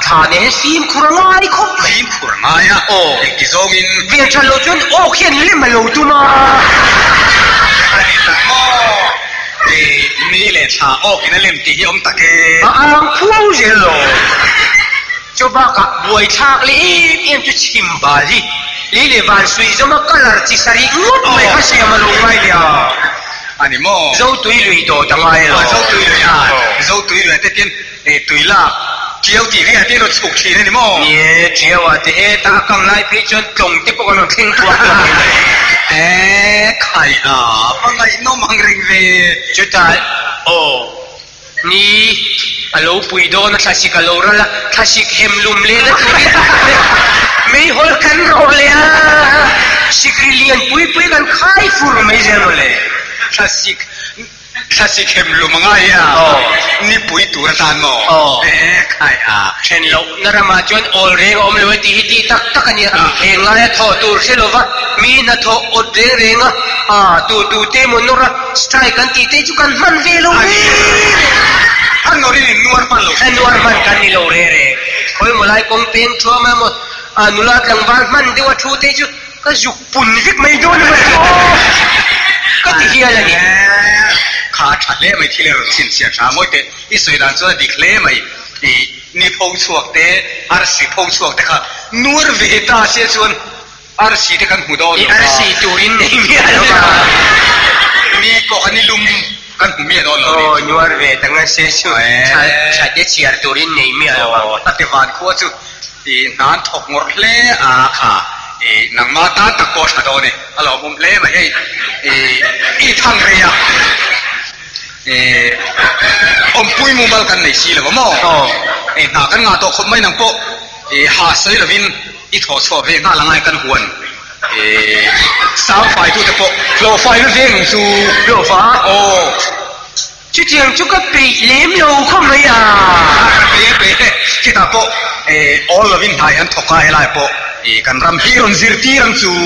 S5: ชาเนี่ยซีมคุรง่ายครบซีมคุรง่ายอ่ะโอ้กิโซมินเวียนฉันโลจนโอ้เขียนเล่มมาโลตุมาอันนี้ตะโมนี่แหละชาโอ้กินเล่มตีอมตะเกพูดเจโลจูบากะบวยชากลีเอ็มจะชิมบาลีลีเลวันสุยจะมากลาร์จิสารีงดไม่ข้าเสียมาลงไงเนี่ยอันนี้มั่วเจ้าตุยลุยโตจังไงล่ะเจ้าตุยลุยเจ้าตุยลุยแต่เตียนตุยล่ะเจียวตีนี่เตียนเราฉุกเฉินนี่มั่วเนี่ยเจียวอ่ะเจ๊ตากำไรพิจนตรงที่พวกเราทิ้งตัวใครปังไงน้องมังริงเลยจุดท้ายโอ้นี่อโลปุยโดนทัศน์กันโลระละทัศน์เฮมลุมเลยนะไม่หอลกันรอเลยสิกรีเลียนปุยกันขายฟูร์ไม่เจอเลยทัศน์เข็มลุมง่ายอ่ะนี่ปุยตัวตานโมใครเช่นเรานรามาจนโอเรงอมเลยตีตักกันเนี่ยเองไงทอตัวเชลวะมีนาทออดเรงตูเตมนระสไตร์กันตีเตจุกันมันเวลเลยอันนู้นนี่นวลมันเลยนวลมันกันนี่โลเร่คอยมาไล่กงเป็นชัวมาหมดนุลาดังบ้านมันเดี๋ยวทูเตจุก็จุกปุ่นวิกไม่โดนเลยก็ที่เฮียเลยนี่ขาดเล่ไม่ที่เลยรถสินเสียชามวยเตอิสวยดันสุดดิเคล่ไม่
S2: นี่พงชวกเตอาร์สีพงชวกเตค่ะนัวเวตาเสียชวนอาร์สีเตกันหูดอน
S5: อาร์สีตูรินนี่มีอะไรบ้าง
S2: นี่ก็อันนี้ลุมกันหูมีดอน
S5: โอ้นัวเวตั้งแต่เสียชวนใช่เด็กเชียร์ตูรินนี่มีอะไรบ้าง
S2: ตัดแต่วันขั้วจุนานถกหมดเล่ค่ะนังมาตาตะโกชะโดนี่อะไรมุมเล่มาทางเรียปุ้ยมุมบัลกันในสีเลยว่ามั้งหากันงาตัวคนไม่นังโปหาเสยละวินถอดชัวเพงาลังไงกันหวนสาวไฟตัวจะโปโฟล์ไฟนั่นเองสู่
S5: โยฟ้าโอ้ชุดเจียงชุดก็ปีเลี้ยมโยเข้าเลย
S2: ปีคิดว่าโปออลละวินไทยอันทกายไล่โปกันรำฮีรอนซิร์ตีรังสู่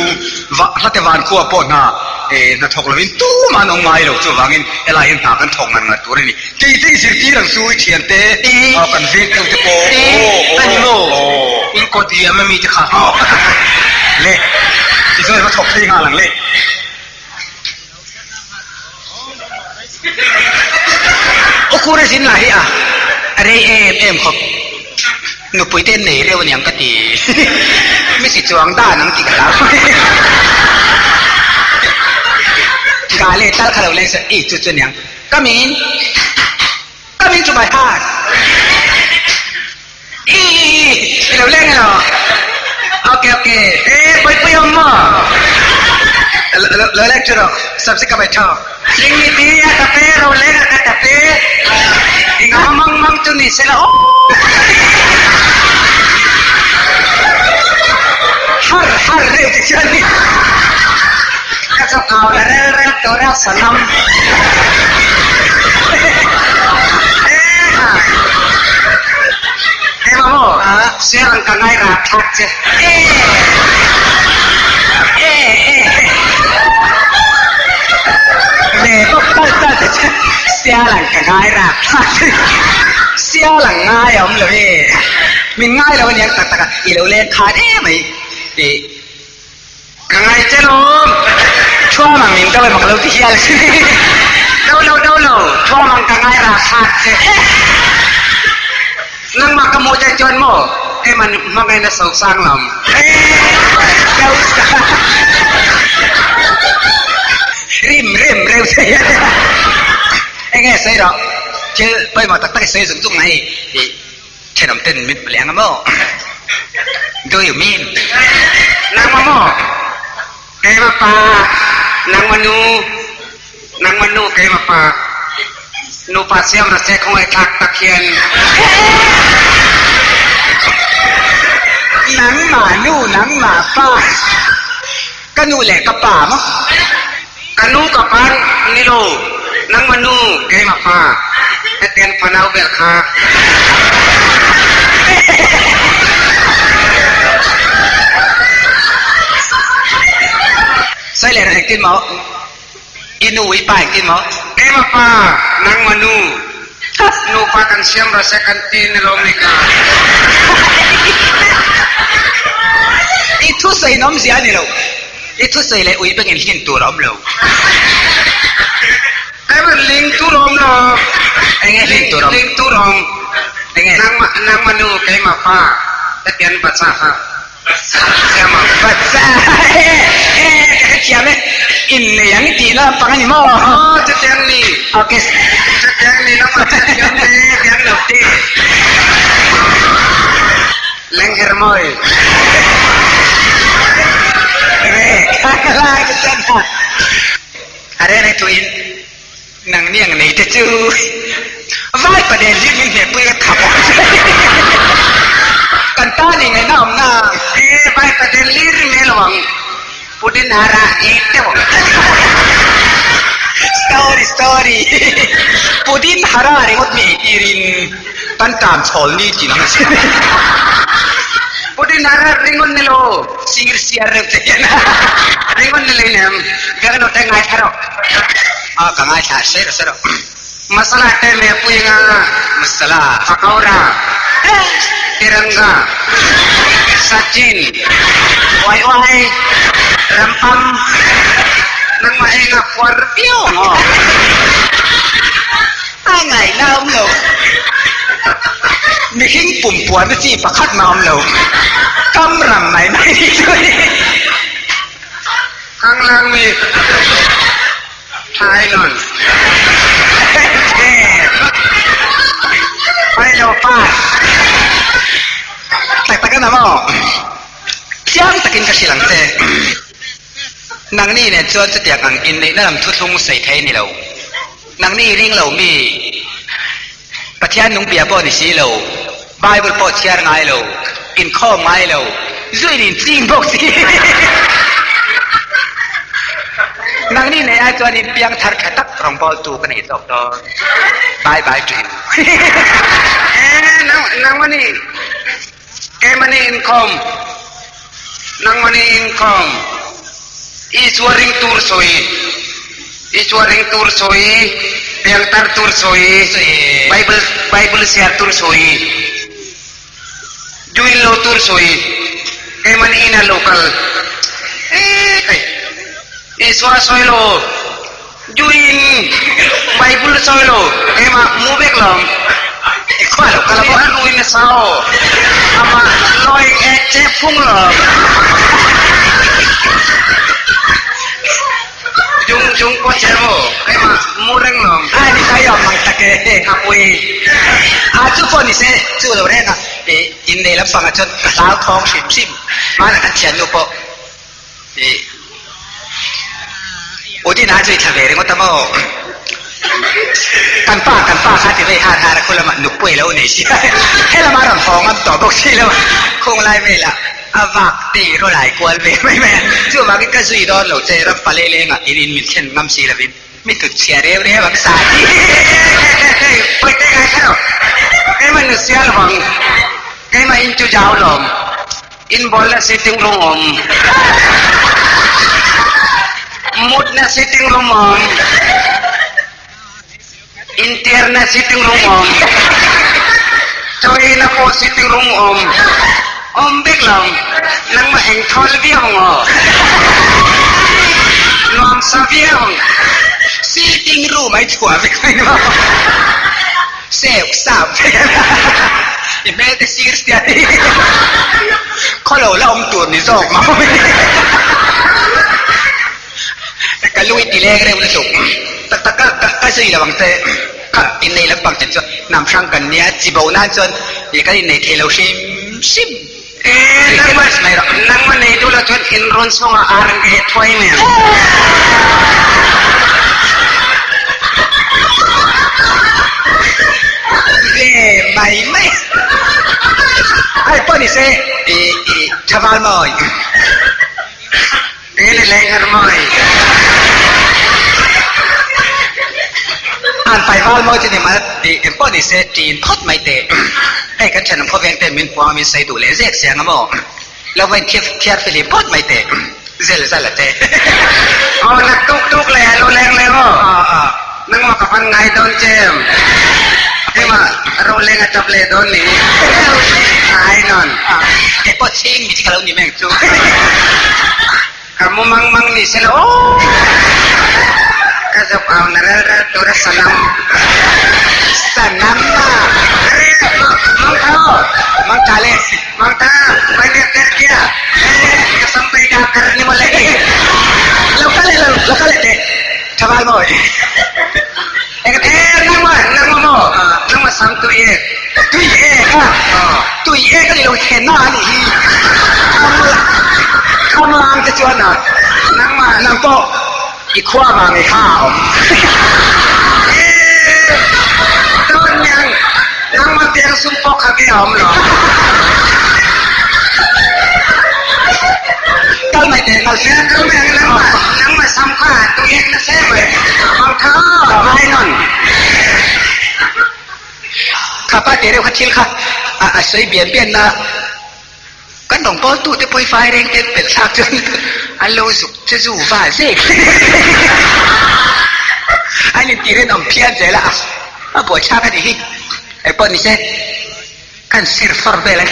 S2: รัฐบาลขั้วโปน่ะนัทกลวินตู้มันองไงหรอกจู่วังอินอะไรเห็นหากันทองมันตัวนี้ที่สิที่รังสู้เทียนเตะกันเวกตัวโป
S5: อันนี้โมอินโคดีไม่มีจะขาด
S2: เล่ที่สุดมาถกที่งานหลังเล่
S5: โอ้คุณได้สินไหนอ่ะอะไรเอ็มครับหนูปุยเต้นไหนเรียกว่าอย่างกะตีไม่สิจวงด้านนังติกแล้วกาเล่ตั้งคาราเล่สอีจุดจุดอย่างก็มีจุดใบพาดเราเล่นเหรอโอเคไปยอมมั้งเราเล่นจุดหรอสับสิกับไปชอบสิ่งนี้ดีอะแต่เป้เราเล่นอะแต่เป้อีกมั่งจุดนี้เสร็จแล้วฮาร์เร็วที่ฉันนี่ก็จะเอาเร็วตัวเราสนมมาโม่เสียงกันไงรักทักเจ้เด็กก็ตั้งแต่เสียหลังกันไงรักทักเสียหลังง่ายอ๋อเลยมันง่ายแล้ววันนี้ตักอีเราเล่นขาดไหมกังไงเจ้าลุงช่วงมันมินก็ไปบอกเราที่อะไรเดาช่วงมันกังไงราคาเจ้นั่งมากระโมจะจนโม่มันไงนะสาวสร้างลำเดาริมเร็วเสียไงเสียหรอเชื่อไปมาตักเสียสุดจุงไงเช่นน้ำเต้นมิดเลี้ยงกันโม่ดูอยู่มีนนางมะม่อเกมาปานางมนูเกมาปานูปาเสียมระเซของไอ้ทักตะเคียนนางหมาป้าก็นูแหละกับป่ามั้งกันนูกับปันนี่โลนางมนูเกมาปาไอ้เตียนพนาวเบลคาใส่เลยนะกินหมออินูอีป้ายกินหมอมาป้านางมนูปากันเสียมรสกันตีนลมนิกาอีทุใส่น้ำเสียนี่เราอีทุใส่เลยอุ้ยเป็นลิงตัวรอมเรามันลิงตัวรอมเราลิงตัวรอมนางมนูมาป้าแต่เปลี่ยนภาษาค่ะsama baca kiamnya ini yang tidak pangan ni mau yang ni oke yang ni nama yang nanti lengger moy kalah kita ada tuin nang ni yang ni tu vai pada dia ni dia punya kapokกันต้านี่ไงน้องน้าไปประเด็นลีร์เมลวังพูดนาราเอกเจ้าสตอรี่พูดนาราเรื่องมีอีรินปันตามชอลนี่จีนังพูดนาราเรื่องนี้โลซิงร์เสียเรื่องเจ้านะเรื่องนี้เลยเนี่ยกันโน้ตง่ายแค่หรอง่ายแค่เสียmasalah teh punya masalah Akaura Tirangga Sachin Wai Rampam nang maenga Puarpio angai naum lo
S2: ปุ่มปวนจีประคัดนอมเรากำรำไหนไม่ช่วยข้างล่างมีท้ายนอนไปเร็วป้าแต่กันนะมั้งจ้างตะกินกระชิลังเตนางนี่เนี่ยจวนจะเตียกังอินในนั่นทุลุงใส่ไทยนี่เรานางนี่ริ่งเรามีประเทศนุ่งเบียบอนี่สิเราไบเบิลปอดเชียร์ไงเราอินข้อไม้เราช่วยนี่จริงบอกสินางนี่เนี่ยจวนนี่เปียงทัดขัดตักรองบอลตูกันอีกดอกดอกบายบายจีนนางวันนี้แกมันนี่อินคอมนางวันนี้อินคอมIswaring tursoi yang tar tursoi Bible share tursoi juin lo tursoi eman ina local Iswa soilo juin Bible soilo ema mubek lom ikwalo kalau anu ina sao ama loy cepung lom Jung ko cermo, kaya mureng nom. Ni tayo magtake kapui. Acu po ni se, cu lo re na. Inde lang pangachot, lao thong sim. Mana kan cian po. Udi na acu itavere mo tamo. Kan pa kati re har ko lama nupui lo ni siya. Hela maram thong am to bok sila. Kung lai me la. Avak ti ro lai kwal ve mai mai chu ma cái sui đó lo che ram pale le nga in min chen ngam si la vin mi tu chia re re bak sa ti pai te ai khao cái mà nu sia long cái mà in chu jao lom in bol la sitting room om mut na sitting room om interna sitting room om choi na po sitting room om Om biết lòng nang mà hành thoi với ông làm sao với ông sitting room mấy chùa với cái nó sẹp sạp thì mẹ ta xí cái có lẩu là ông tuột thì rộp máu cái lui tỷ lệ cái này nó sụp cái gì là bằng tệ in này là bằng tệ cho nằm sang gần nhé chỉ bầu nan chân thì cái này thì lâu sim nang man itu lah tuan inron semua arang ke tuai men. Mai. Ai pun ni se chaval moi. Ini lengar moi. An pai val moi jadi mana di pun ni se tin pot mai te. Hey, kanฉันพ่อเวียงเต็มมินพวามินใส่ดูเลยเรียกเสียงอ่ะมั้งแล้ววันเทียบฟิลิปปอดไม่เตะเซลล์ละเตะอ๋อนักตุกเลยรู้แรงเลยมั้งนั่งมากับพันไงโดนเจมเฮ้ยมารู้แรงจับเลยโดนนี่ไอ้นอนไอ้ปอดชิงมีที่เขานี่แม่งจูkamu mang ni sel oh kasap au naral tora sanam mang kale mang ta banyak kerja sampai dakar ni mulai lokal deh cabal boy nama sam tu ye kan lo kena ni kamu lang kecuan nama po ikwa bang ikau tahun yang nama tiang sumpok kaki om lo tahun mai deh kalau saya kalau yang nama samka tu yang saya mangka mainan kapan dia kecil kah saya biar na kan dong po tu te poi fai reng te pel sak chen alo su che su fa se anh ti ren om pian je la a bo cha ka di ai po ni se kan sir for bela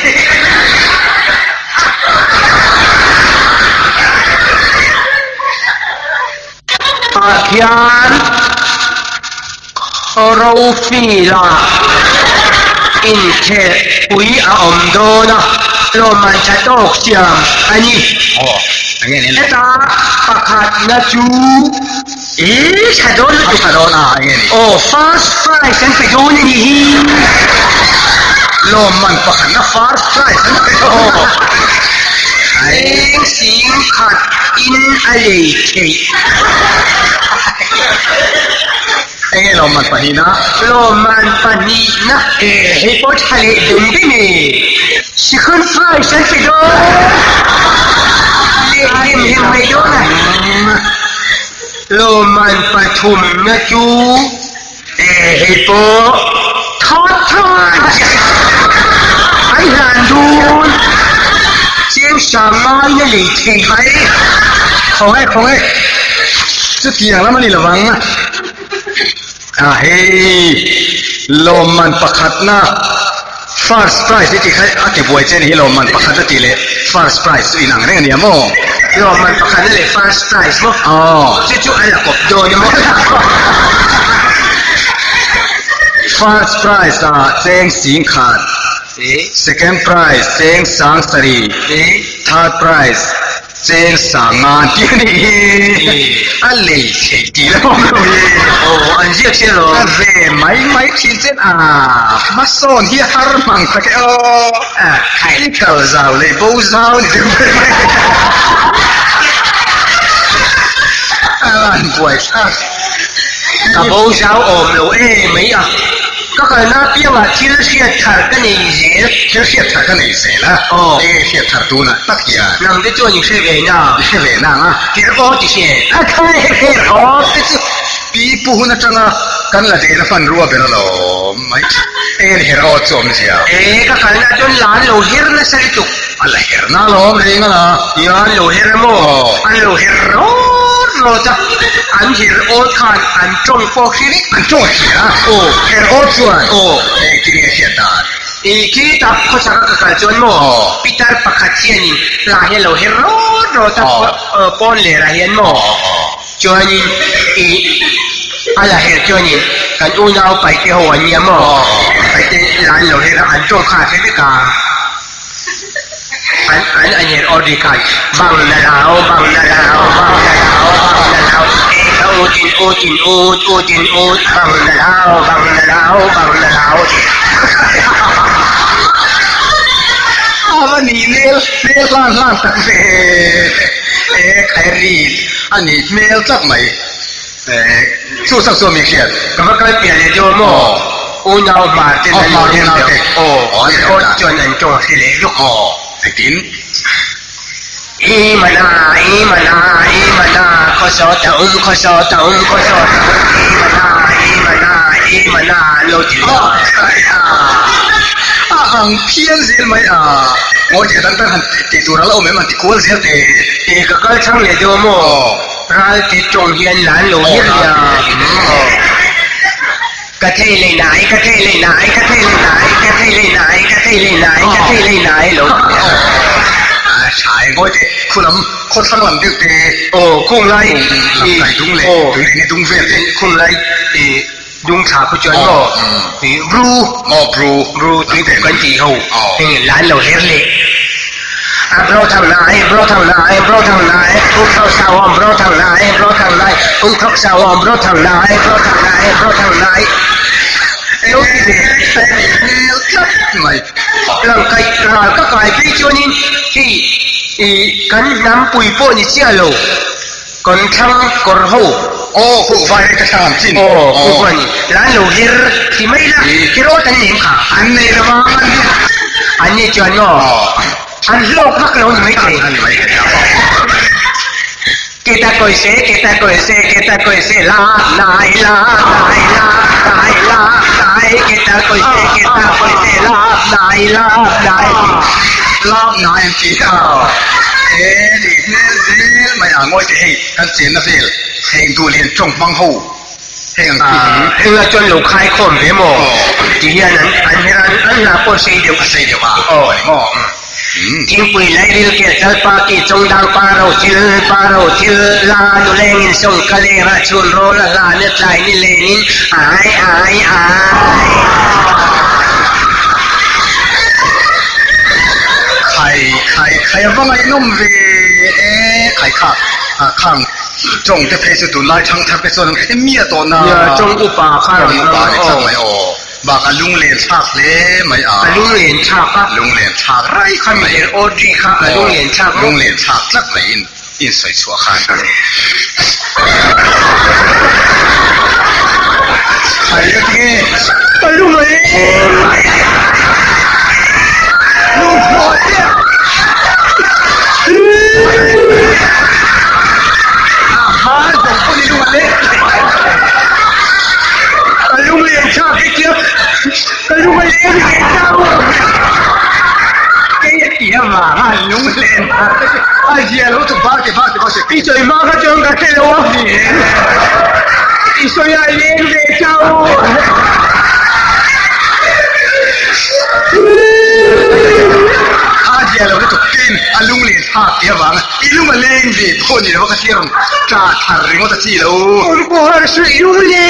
S1: Akian Rofila
S5: อินเทปุยอาอมโดนะโรมันจะตกเสียมอันนี้
S2: โอ้อย่างนี้
S5: เอตาประคัดนะจูจะโดน
S2: จะโดนอย่างนี้
S5: โอ้ first prize ฉันไปโดนนี่
S2: โรมันประคัดนะ first prize ฉันไปโดน
S5: เองสิงขัดอินอะไรเท
S2: โรมันปะนีนะ
S5: โรมันปะนีนะให้พอทะเลดึงไปนี่สิขึ้นไฟฉันไปโดนเล่นไปโดนโรมันปะทุมนะจูให้พอทอดทอดไอ้หลานดูเสียงสามไม้ยังหลีเทงไป
S2: ของไอ้จะเกี่ยงแล้วมันนี่ระวังนะเฮ้ยโรมันประคัดนะ first prize ที่ใครเก็บไว้เจนี่โรมันประคัดที่เลย first prize อีนังเรื่องนี้มั้ง
S5: โรมันประคัดนั่นเลย first prize มั้ง
S2: อ๋อ
S5: จู่ๆไอ้ละกบโดนมั้ง
S2: first prize เจงสิงขาดsecond prize เจงสังสรี third prize เจงสังงานที่นี่อะไรเฉยดีแล้ว
S5: โอ้อันเยอะเชียว
S2: เร่ไม่ที่เจนมาสอนที่ฮาร์มังตะเกียใครเก่าเจ้าเลยบูเจ้านี่อะไรป่วย
S5: บูเจ้าอมลูไม่ก็คือน่าเปี้ยว่าที่เสียถากันนี่เสีย
S2: ที่เสียถากันนี่เสียละเสียถาดูนะตักยา
S5: นั่งได้จวนอยู่เสียเวน่าที่เราก็จะเสีย
S2: ใครปีปูน่ะจังกันละเดี๋ยวฟันรัวเป็นอะไรไม่เฮโร่จอมเสีย
S5: ก็คือน่าจนหลานโลหิรน่ะสิตุก
S2: อะไรเฮร์น่าล้อมเรื่องนะ
S5: ยาโลหิรโมอันโลหิรโรจ้ะอันหิรโอทานอันจงโฟกิริ
S2: อันจงเสีย
S5: โอ้
S2: เฮโร่จวนที่นี่เสียตา
S5: คิดตับเขาจะรักกันจนโมปีตาร์ปักขัดเชียนินลาเฮโลหิรโรจ้ะปอนเลราเฮนโมจวนนินอะไรเหตุจวนนินกันอุณเอาไปเที่ยววันนี้โมไปที่ร้านโลหิรอันจงขาดเสียกันอันนี้ออดีกันบังนาลาวอูจินบังนาลาว
S2: วันนี้เมลล้านตักเซ่ใครรีดอันนี้เมลจักไหมสู้สักส่วนมีเขียน
S5: ก็ไม่เคยเปลี่ยนเลยโยมอูนเอามาเจนเอาเรื่องโอ้จวนอันจงสิเลยลูก
S2: กิน
S5: อีมานาขอสอตะอุ้มอีมานาโลจิโอ
S2: อังเพียนเสียไหมโอ้เจ้าตั้งหันติดตัวเราไม่มันติดกูเสียแต่
S5: ก็ช่างเลยโยมเราติดจงเฮียนหลานโลหิตยากระเทยเลยไหนโล
S2: ชายโอ้ยคุณลำคนสังหลังดึก
S5: โอ้คุ้งไร
S2: ไก่ดุ้งเลยนี่ดุ้งเฟี้ย
S5: คุ้งไรดุ้งชาผู้จวนก็บรูที่ผมกันจีเขาร้านเราเฮร์เลยบรอทางไหนพวกเขาสาวบรอทางไหนพวกเขาสาวบรอทางไหนเอ้ย
S2: ไม่
S5: ร่างกายก็กลายเป็นช่วงนี้ที่กันน้ำปุยโป้นี่เสียโลกันทั้งกระหู
S2: โอ้ผู้ฝ่ายกระชามจิน
S5: โอ้ผู้ฝ่ายนี่ร้านโลหิรที่ไม่ละที่รถอันนี้ค่ะ
S2: อันนี้ระวัง
S5: อันนี้จวนเนาะอันโลกนักเราไม่ใช่kita koise la kita koise la
S2: nai chiนี่ไม่งอยจะให้กันเสียนนะสิให้ดูเรียนจงบังหูให้อังกฤษ
S5: ให้เราจนลูกคายคมเดโมที่นั้นอันนั้นก็เสียเดียว
S2: ว่าโอ้ยงอ
S5: ทิ้งปุยไล่เรือเกี่ยวกับปากีจงดังปาเราทิลลาดูแลงินส่งกะเลราชุนโรลาเนื้อใจนี่เลนินอาย
S2: ใครว่างไอ้นุ่มเวใครข้าข้างจงจะเพศตุนไล่ทั้งทักไปส่วนไอ้เมียตัวน่ะ
S5: จงอุปาข้า
S2: จงอุปาเนี่ยช่างไม่ออกบางลุงเลียนฉากเล่ไม่
S5: ลุงเลียนฉาก
S2: ลุงเลียนฉากไร
S5: ข้ามีเห็นโอดีค่ะลุงเลียนฉาก
S2: ลุงเลียนฉากจักไหนอินสวยชัวข้างใครก็ที่
S5: ลุงเลย
S2: ลุงพอเนี่ยผมคนนี้ลุงมาเล่
S5: ลุงเลียนฉากไอ้เจี๊ยบลุงมาเลี้ยงเจ้า
S2: ไอ้เจี๊ยบมาลุงเลียนไอ้เจี๊ยบรู้ถูกบ้าเก็บ
S5: อีสวยมากก็จงกระเทวะอีสวยเลี้ยงเจ้า
S2: อาเจียเราได้ถูกกินอาลุงเลียนภาคเดียวบ้างอีลุงมาเล่นดิพวกนี้เราก็เที่ยวจ้าทาริงว่าจะจี้เรา
S5: กูหาช่วยลุงเลีย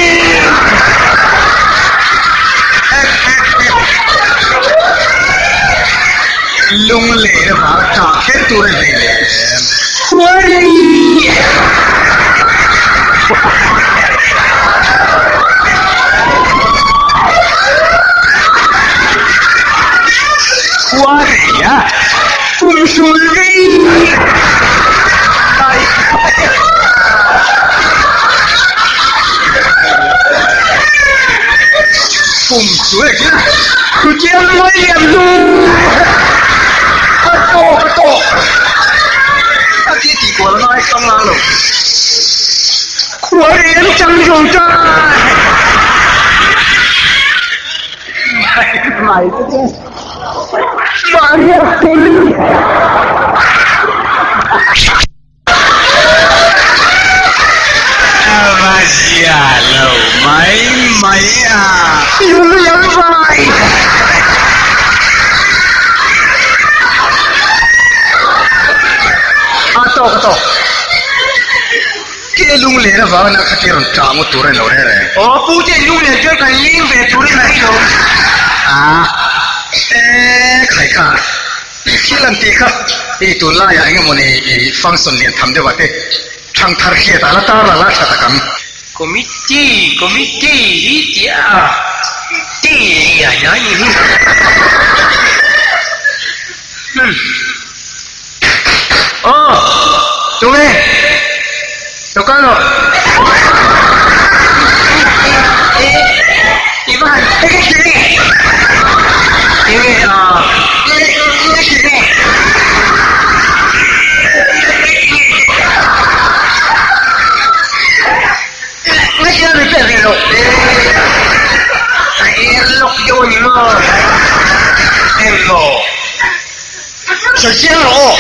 S5: น
S2: ลุงเลียนบ้างจ้าแค่ตัวเล็ก
S5: เฮ้ย
S2: ว่าไงอ่ะ
S5: คุณสุรี
S2: ผมสวยจ้ะ
S5: คุณเจียมไม่เยี่ยมดู
S2: กระโตอาทิตย์ที่กว่าแล้วไอ้ต้องมาหรอก
S5: ขวเรียนจังยงจ้า
S2: ไม่ก็ได้
S5: มาเรียกคุณ
S2: มาเสียแล้วไม่
S5: อยู่ยังไง
S2: กระโตที่ลุงเลี้ยงว่านักที่เราจ้างตัวเรนเราเลย
S5: โอ้ผู้ที่ลุงเลี้ยงช่วยกันยิงไปตัวเรนไม่รู้
S2: ใครค่ะที่ลันตีค่ะที่ตัวล่าอย่างเงี้ยมันฟังส่วนเรียนทำได้ว่าเด็กช่างทาร์เคียตาละตาละชะตะกัน
S5: คอมมิตี้ที่อย่างนี้โอ้จุ๊บเดี๋ยวกันหรออีบ้านไอ้กี่นี่ยังไงไม่ใช่ไม่เป็นไรหรอกไอ้ลูกโยนมาเอ็มโล水仙楼，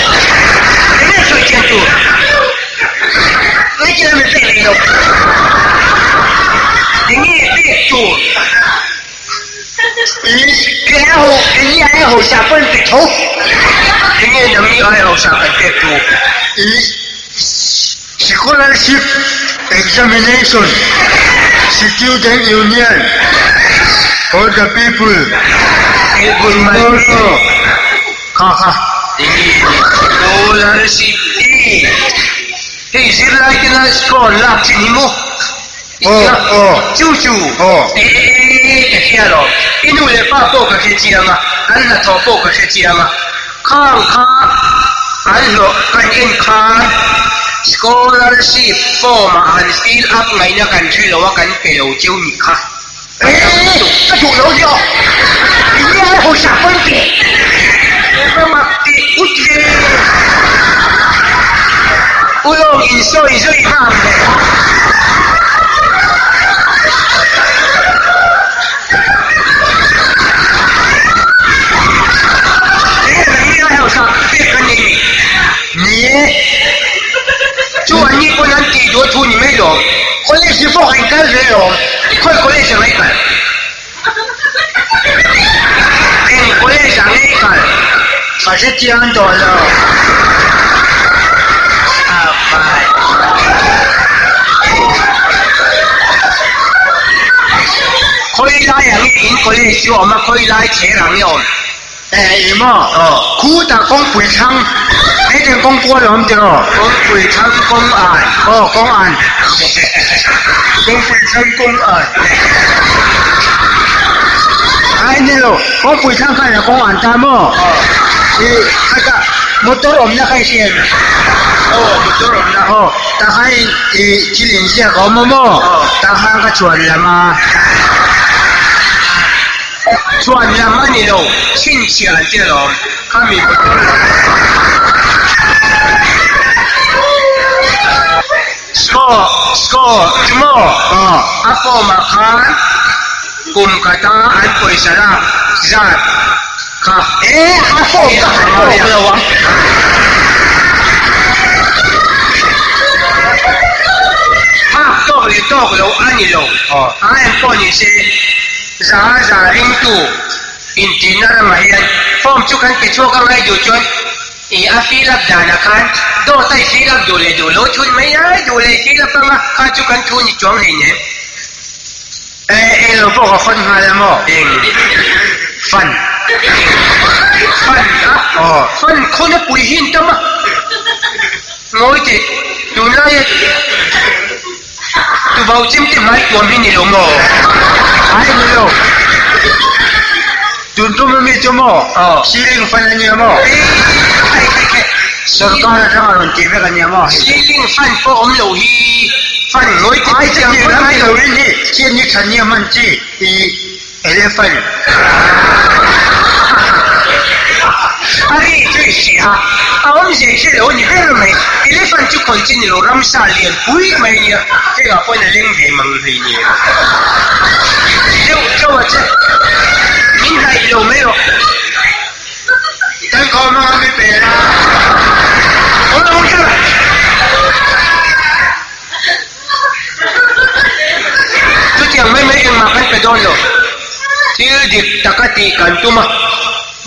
S5: 人家水仙住，你竟然没背里头，人家背住，人家爱好下分背头，人家人民爱好下分背住，scholarship examination, student union, for the people, people also.
S2: 看看，
S5: 多了是的，嘿，是来的那是个垃圾泥木，啾，这了，因为把报个去接嘛，俺那头报个去接嘛，看，俺说赶紧看 ，scholarship form 嘛，俺 fill up 来那赶去了，我赶给了就你看，这主流叫，你爱好下分别。mati uji ulong insoi imam你还有啥别跟你做完你不能抵多出你没有回来是不很干脆哦快回来想来看回来想来看还是这样多了，可以拉人，可以说我们可以拉车人用，
S3: em khu ta con quỷ thăng cái tiếng con qua rồi không được con quỷ thăng con ải con ải con quỷ thăng con ải ai nhiều con quỷ thăng cái là con ải ta mò thì cái motor om na kai tiền motor om na ta hai chỉ liền xe có mò ta hai cái chuẩn là mà chuẩn là mà nhiều chính确这种他们不懂score cuma apa makan kum kata an poisara zat ka apa belawang ha to lo ani lo ai po ni se za ring tu intinar mahian form chukan pichukan ngai du chon i a filap dana kan do tai filap dole dolo chun mai ai dole filap ma ka chukan thu ni chong nei ne lo bo khon ha la mo fan fan khon pui hin ta ma ngoi ti tu na ye tu bau chim ti mai tuam hin ni lo mo ai lo Tuntum mi cuma, siling fan ni mo. Sarkar jangan nanti mereka ni mo. Siling fan po lo hi fan ngoi ti ai jangan fan lo ni. Kian ni kan ni manci i elephant. Hari tu siha. Awam je lo ni ber mai. Elephant tu kontin lo ramsa lian pui mai ni. Kaya apa ni leng he mang hi ni. Jauh je. 你还有没有？等我妈没背啦，我看了。tu tiang mai yang makan pedon lo. Dia di takati kantu mah.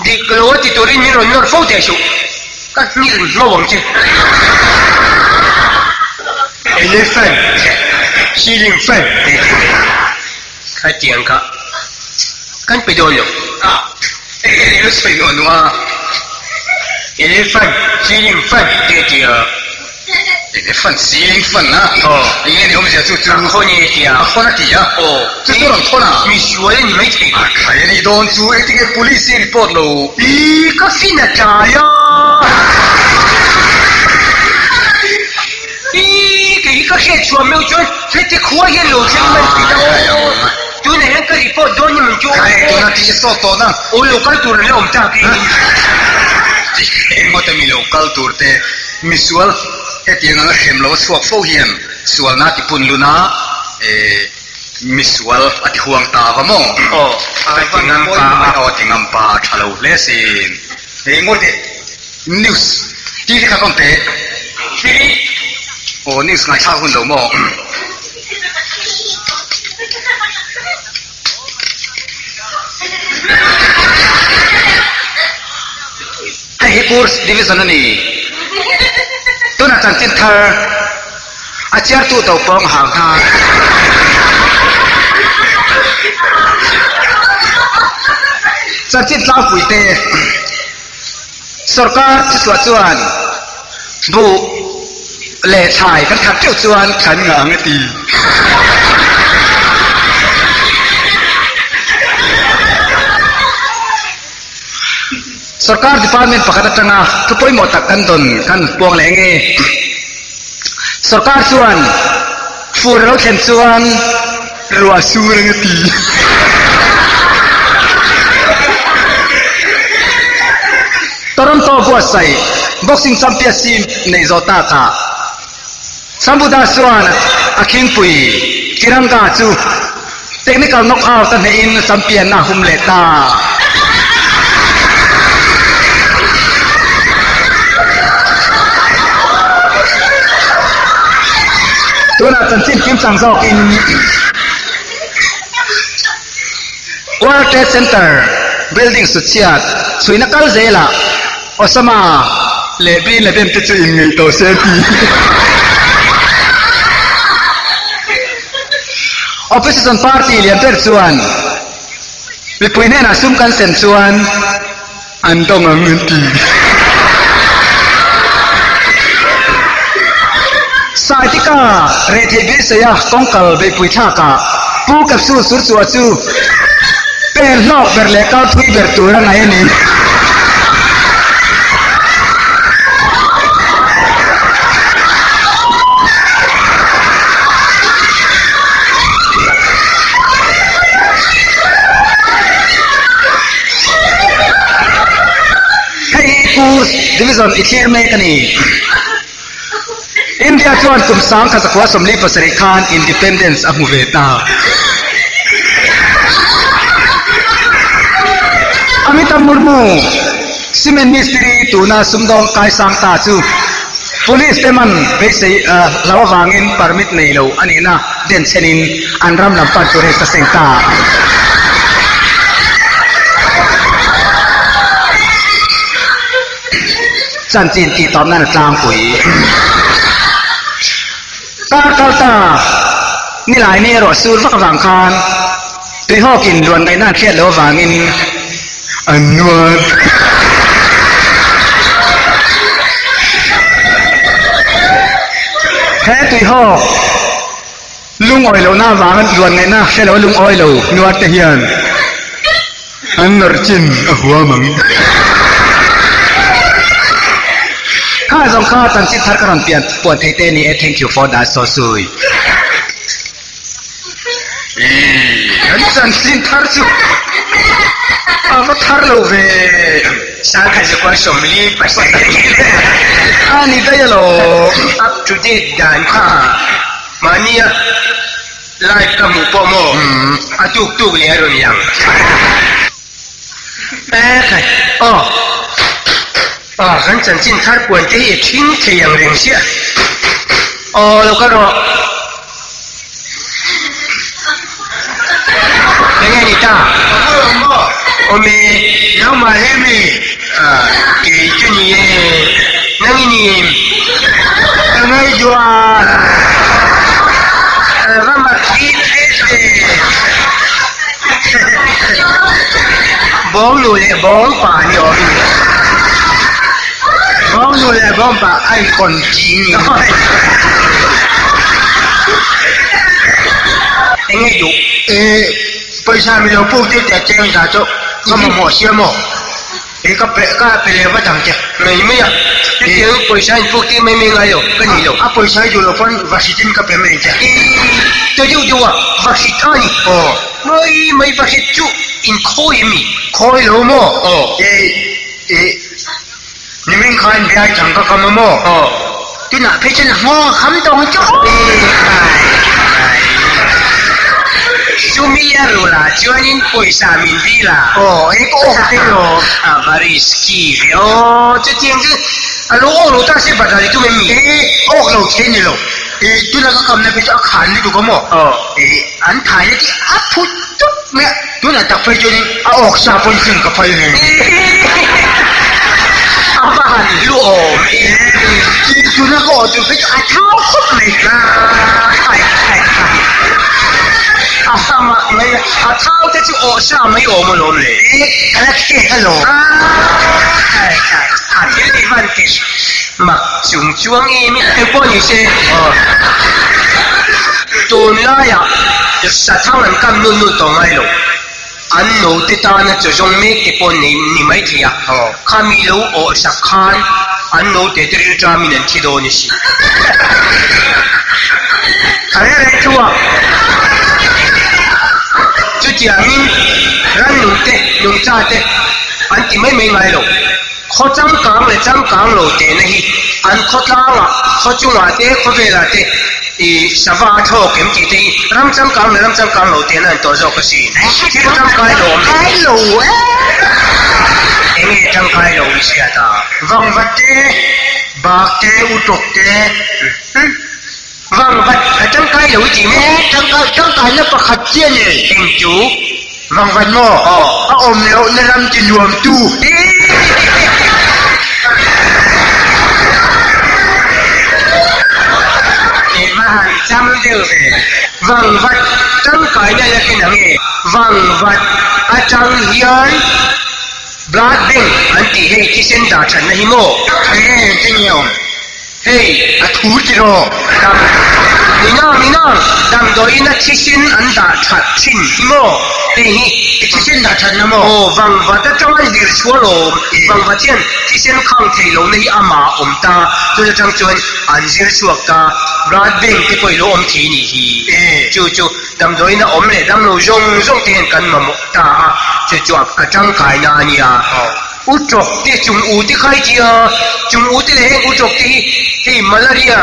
S3: Di keluar di turin ni ronor fau dia su. Kan ni mau wang je. Elephant, ceiling fan. Kai tiang ka. Kan pedolo ini pedolo elephant ceiling fan dia elephant ceiling fan ini ni orang jatuh tu ni dia dia tu orang thona misual ni mai thei kai ni don tu itu police report lo ka fina jaya ka he chua meu chua te khua ye lo chang man pi tu ne yang ka report don ni menju tu na ti so to na o local tour le om ta ki mo te mi local tour te misual he ti nga hem lo suak fo hiam sual na ti pun luna misual ati huang ta va mo tingam pa thalo lesin mo te news ti ka kon te news ngai tha hun lo mo hai course division ni tu na chan chin thar achar tu to pong hang ha chan chin tla pui te sarkar chu chuan bu le thai kan thak chu chuan khan nga nge ti Sarkar department pakata tanga tupoi mo tak kan don kan puang lenge sarkar chuan furo khen chuan ruwa sur nge ti Toronto buasai boxing championship nei zota ka sambuda chuan aking pui tiranga chu technical knockout ta nei in champion na humle ta Tuna Chanchin Kim Sang Sok in World Trade Center building Suchiat Suinakal Zela Osama Lebin tu ingin to sepi Opposition Party lian tercuan Bipuinen asumkan sensuan อันต้องเงินตีสายที่ก้าเรทีบิสยาก้องกัลเบปุยท่ากาปูกับสู้สุดสัวสู้เป็นลอกเบรเล็กเอาทุยเบรตัวอะไรนี่ดิวิชั่นอิตเลียนเมกันนี่อินเดียจวนกุมสังข้าศึกว่าสมลีปัสริคานอินดิเพนเดนซ์อัมูเวตาอามิตามุร์มูซีเมนมิสตรีตูน่าสุมดองกายสังตาจู police teman besi lawa wangin permit nei lo ani na den senin anram lampan tore sa sengta chan chin ti tom nan tlang pui ta kal ta ni lai ni ro sur vak wang khan pe ho kin luan dai na khiat lo wangin anwat thế tùy ho lung oi lo na wang an luan ngai na se lo lung oi lo nuat te hian an nar chin a huwa mang kha jong kha tan chi thar karon pian pon thei te ni thank you for that so sui an san chin thar chu a va thar lo ve
S5: sang khai se kwa somli pasai
S3: ani da yalo
S5: up to date dan kha mania like kamu pomo atuk tuk le ron yang khai kan chan chin thar puan te hi thing the yang reng sia lo ka ro nghe ni ta ome nau ma he me ke chu ni nang ni ngai jua rama ki te bong lu le bong pa ni o bong lu le bong pa ai kon ji ni nghe dụ bây giờ mình đâu phụ tiếp để chơi ra chỗ không mà mỏ xia mỏ các bé đều bắt thằng chết này mấy à cái tiếng bây giờ phụ tiếp mấy mấy ngày rồi cái gì rồi bây giờ dù là phân vaccine các bé mình chết tôi dù à vaccine mấy vaccine chú in khôi lỗ mỏ mình khai bé chẳng có cầm mỏ tôi nãy thấy chân ngon khắm đông chút Sumia rula, joining poisa min vila. Eko okey lo. Variski. Tu tiang tu, lo tak sih pada itu memi. Lo kini lo. Tu nak kau nak pergi akan itu kamu. Antara ni apa tu? Tu nak tak pergi joining. Siapa pun sing kau pergi. Apa hal lu tu nak kau tu pergi atau mereka. sama mấy thao thế chứ sao mấy ổ mà lộn lệ cái này kia hello thế thì vấn đề mà chúng chuông em cái bọn như thế tuần lại à就sát thao人咁亂亂當喺度anh nấu tí ta nó cho dùng mấy cái bọn你mấy thì à kami lâu ở sát khan anh nấu tí tí ra mình thì đồ như thế cái này chú à chú chàng mình rắn nấu tí nấu cha tí anh thì mấy ngày rồi khó chăm cám lẩu tí này anh khó lao à khó chung à tí khó về là tí sava thô kiếm chỉ thì năm trăm cám lẩu tiền anh tổ cho cái gì chỉ trăm cái lẩu em nghe trăm cái lẩu gì à vâng vật thế bạc thế u trục thế vâng vật trăm cái lẩu gì mẹ trăm cái nó có khát chiên này em chú vâng vật mò ôm lẩu nó làm chỉ luồng tu hàng trăm điều về vàng vật trong cái này là cái nào nghề vàng vật ở trong hiến blood bank อันตีให้ที่เส้นด่าฉันนะฮิโม
S3: ที่เหนียว
S5: เฮ้ยอะถูจิโร่ดำมีน้องดำโดยนักที่เส้นอันด่าฉันชินฮิโมเฮ้ย
S3: ที่เส้นด่าฉันนะโม
S5: โอ้วังวัดจะจังดีชัวโลวังวัดเช่นที่เส้นข้างเทโลในอามาตาตัวจะจังจวนอันดีชัวตารัดเบ่งที่คอยโลทีนี่ฮีจู่ดำโดยนักเลยดำโลยงเทียนกันมาหมดตาจะจวบกระจังขายนานี่อ่ะอุจจที่จุงอูที่ใครที่จุงอูที่เลยอุจจที่มาลาเรีย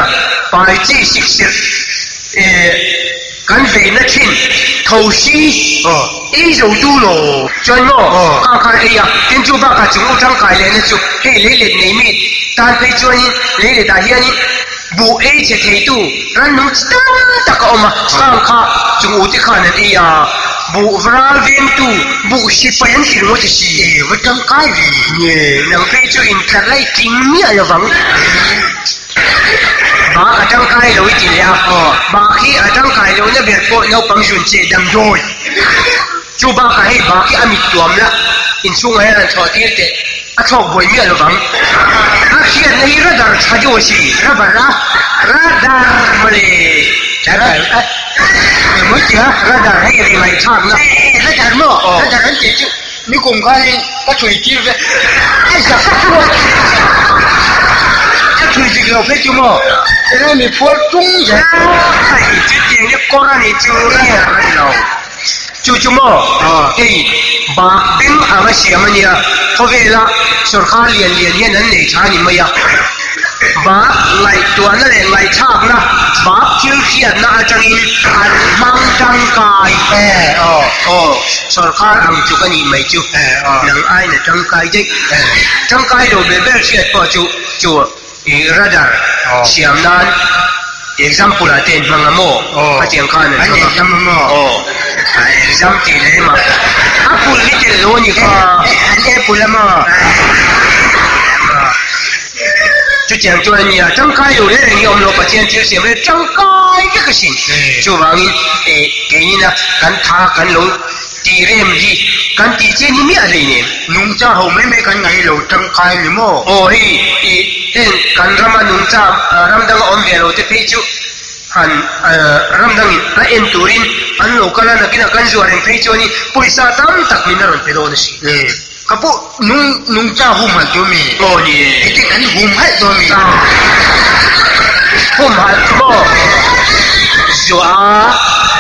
S5: ไปจีสิกสิกันเวนักชินทูซีเราดูโลจนโม่ข้างๆเป็นจูบ้ากับจุงอูจังขายเลยนะจูเล่นี่มีตานไปจวนเล่ตาเฮียนี่บูจะเทตูรันนุ่งตะก็ออกมาข้างข้าจุงอูที่ข้านั่นบูวราเวนตูบูสิไปยันที่รู้จะสิว่าจังไกลีเนี่ยนังไปจูอินทร์ไลกิมมี่อะไรวังบ้าจังไกลเลยทีเดียวบ้าขี้จังไกลเลยเนี่ยเบียดพวกเราปังจุนเจดังโดยจูบ้าให้บ้าขี้อามิตัวมันละอินช่วงไหนนั่นชอบที่เตะชอบบวยมีอะไรบ้างขี้อันนี้ระดับชาจูสิระดับมาเลยระดับมึงเจ้าระดับให้ยังไงช่างนะระดับโม่ระดับนั้นเจ้ามีกลุ่มใครก็ช่วยจิ้มเลยไอ้สักตัวช่วยจิ้มเราเพื่อจุ่มแล้วมีพวกจุ่มยังไอ้จุดเดียวเนี่ยก็รันนี่จุ่มเนี่ยเราจู่ๆเฮ้ยบาบิมอามาเสียมันเนี่ยเขาเวลาสุรคาเลียนเนี่ยนั่นเนี่ยชานี่ไม่ยากบาไล่ตัวนั่นแหละไล่ชากนะบาคิวเขียนนะจังอินอันมังจังกายสุรคาอังจุกันนี่ไม่จู่หนังไอ้เนี่ยจังกายเด็กจังกายโดนเบลเชียดพอจู่ระดับเสียมนั้นexample atin mga mo pati ang kanan
S3: ano example mo
S5: example na ma apple little loni ka apple ma就讲做你啊，张开有的人用了把钱就写为张开这个心，就往给你呢，跟他跟龙地人的跟地界里面的呢，
S3: 农家后面没跟哪路张开你么？
S5: 哦跟他们农家他们那个安排了的配就。han ramdangin a enturin an lokala na kinakansuarin pecho ni puisa tam tak minaron pero na si
S3: kapo nung cha humal to mi
S5: ni
S3: iti kan humal to mi
S5: humal mo jua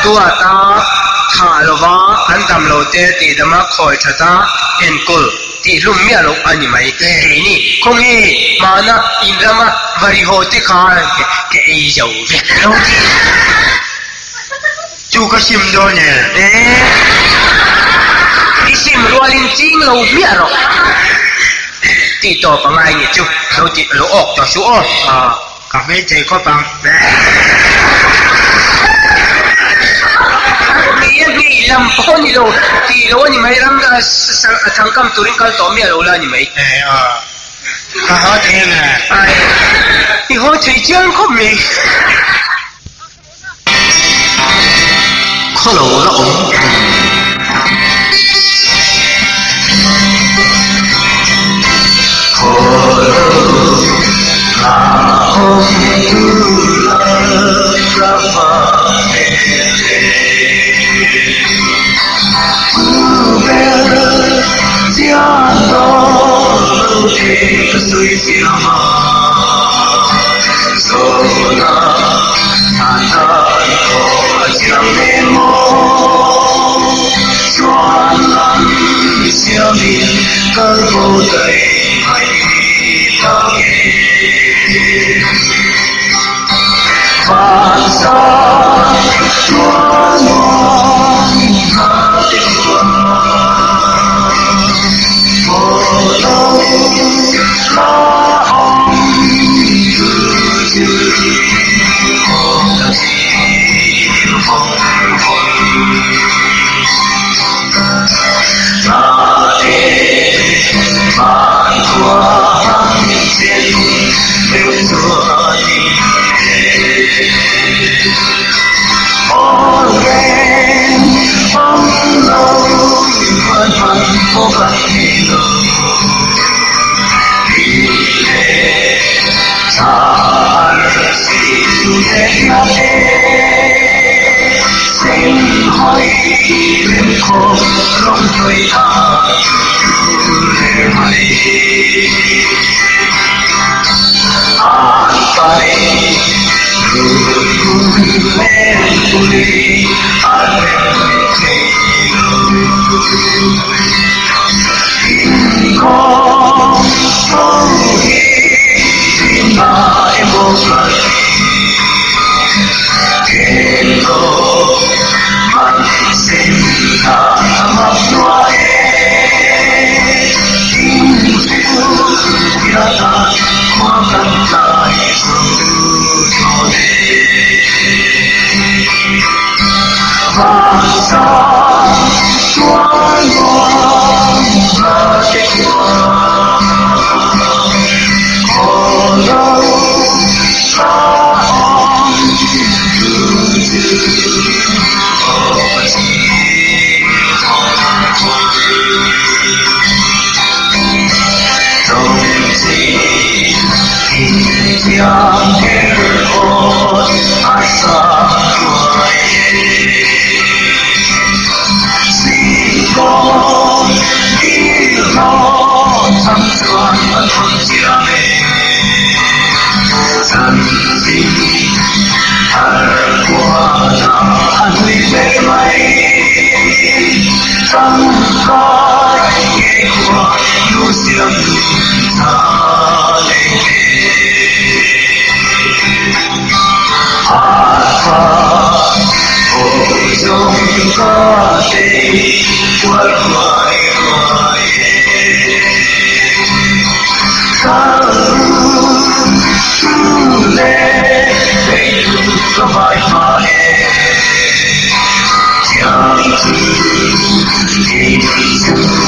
S5: tua ta thalwa an damlo te ti dama khoi thata enkul ti lumya lo ani mai ni kongi mana indrama vari hote kha ke ei jau ve lo ti
S3: chu ka sim do ne
S5: isim rualin ching lo mia ro ti to pa ngai ni chu lo ti lo ok to su o
S3: ka me chei ko pang
S5: ni lam po ni lo ti lo ni mai ram da thangkam turin kal to mia lo la ni mai
S3: ka ha the na
S5: ai ni ho chei chang ko mi
S6: kho lo la om kho lo la om la fa Hãy subscribe cho kênh Ghiền Mì Gõ để không bỏ lỡ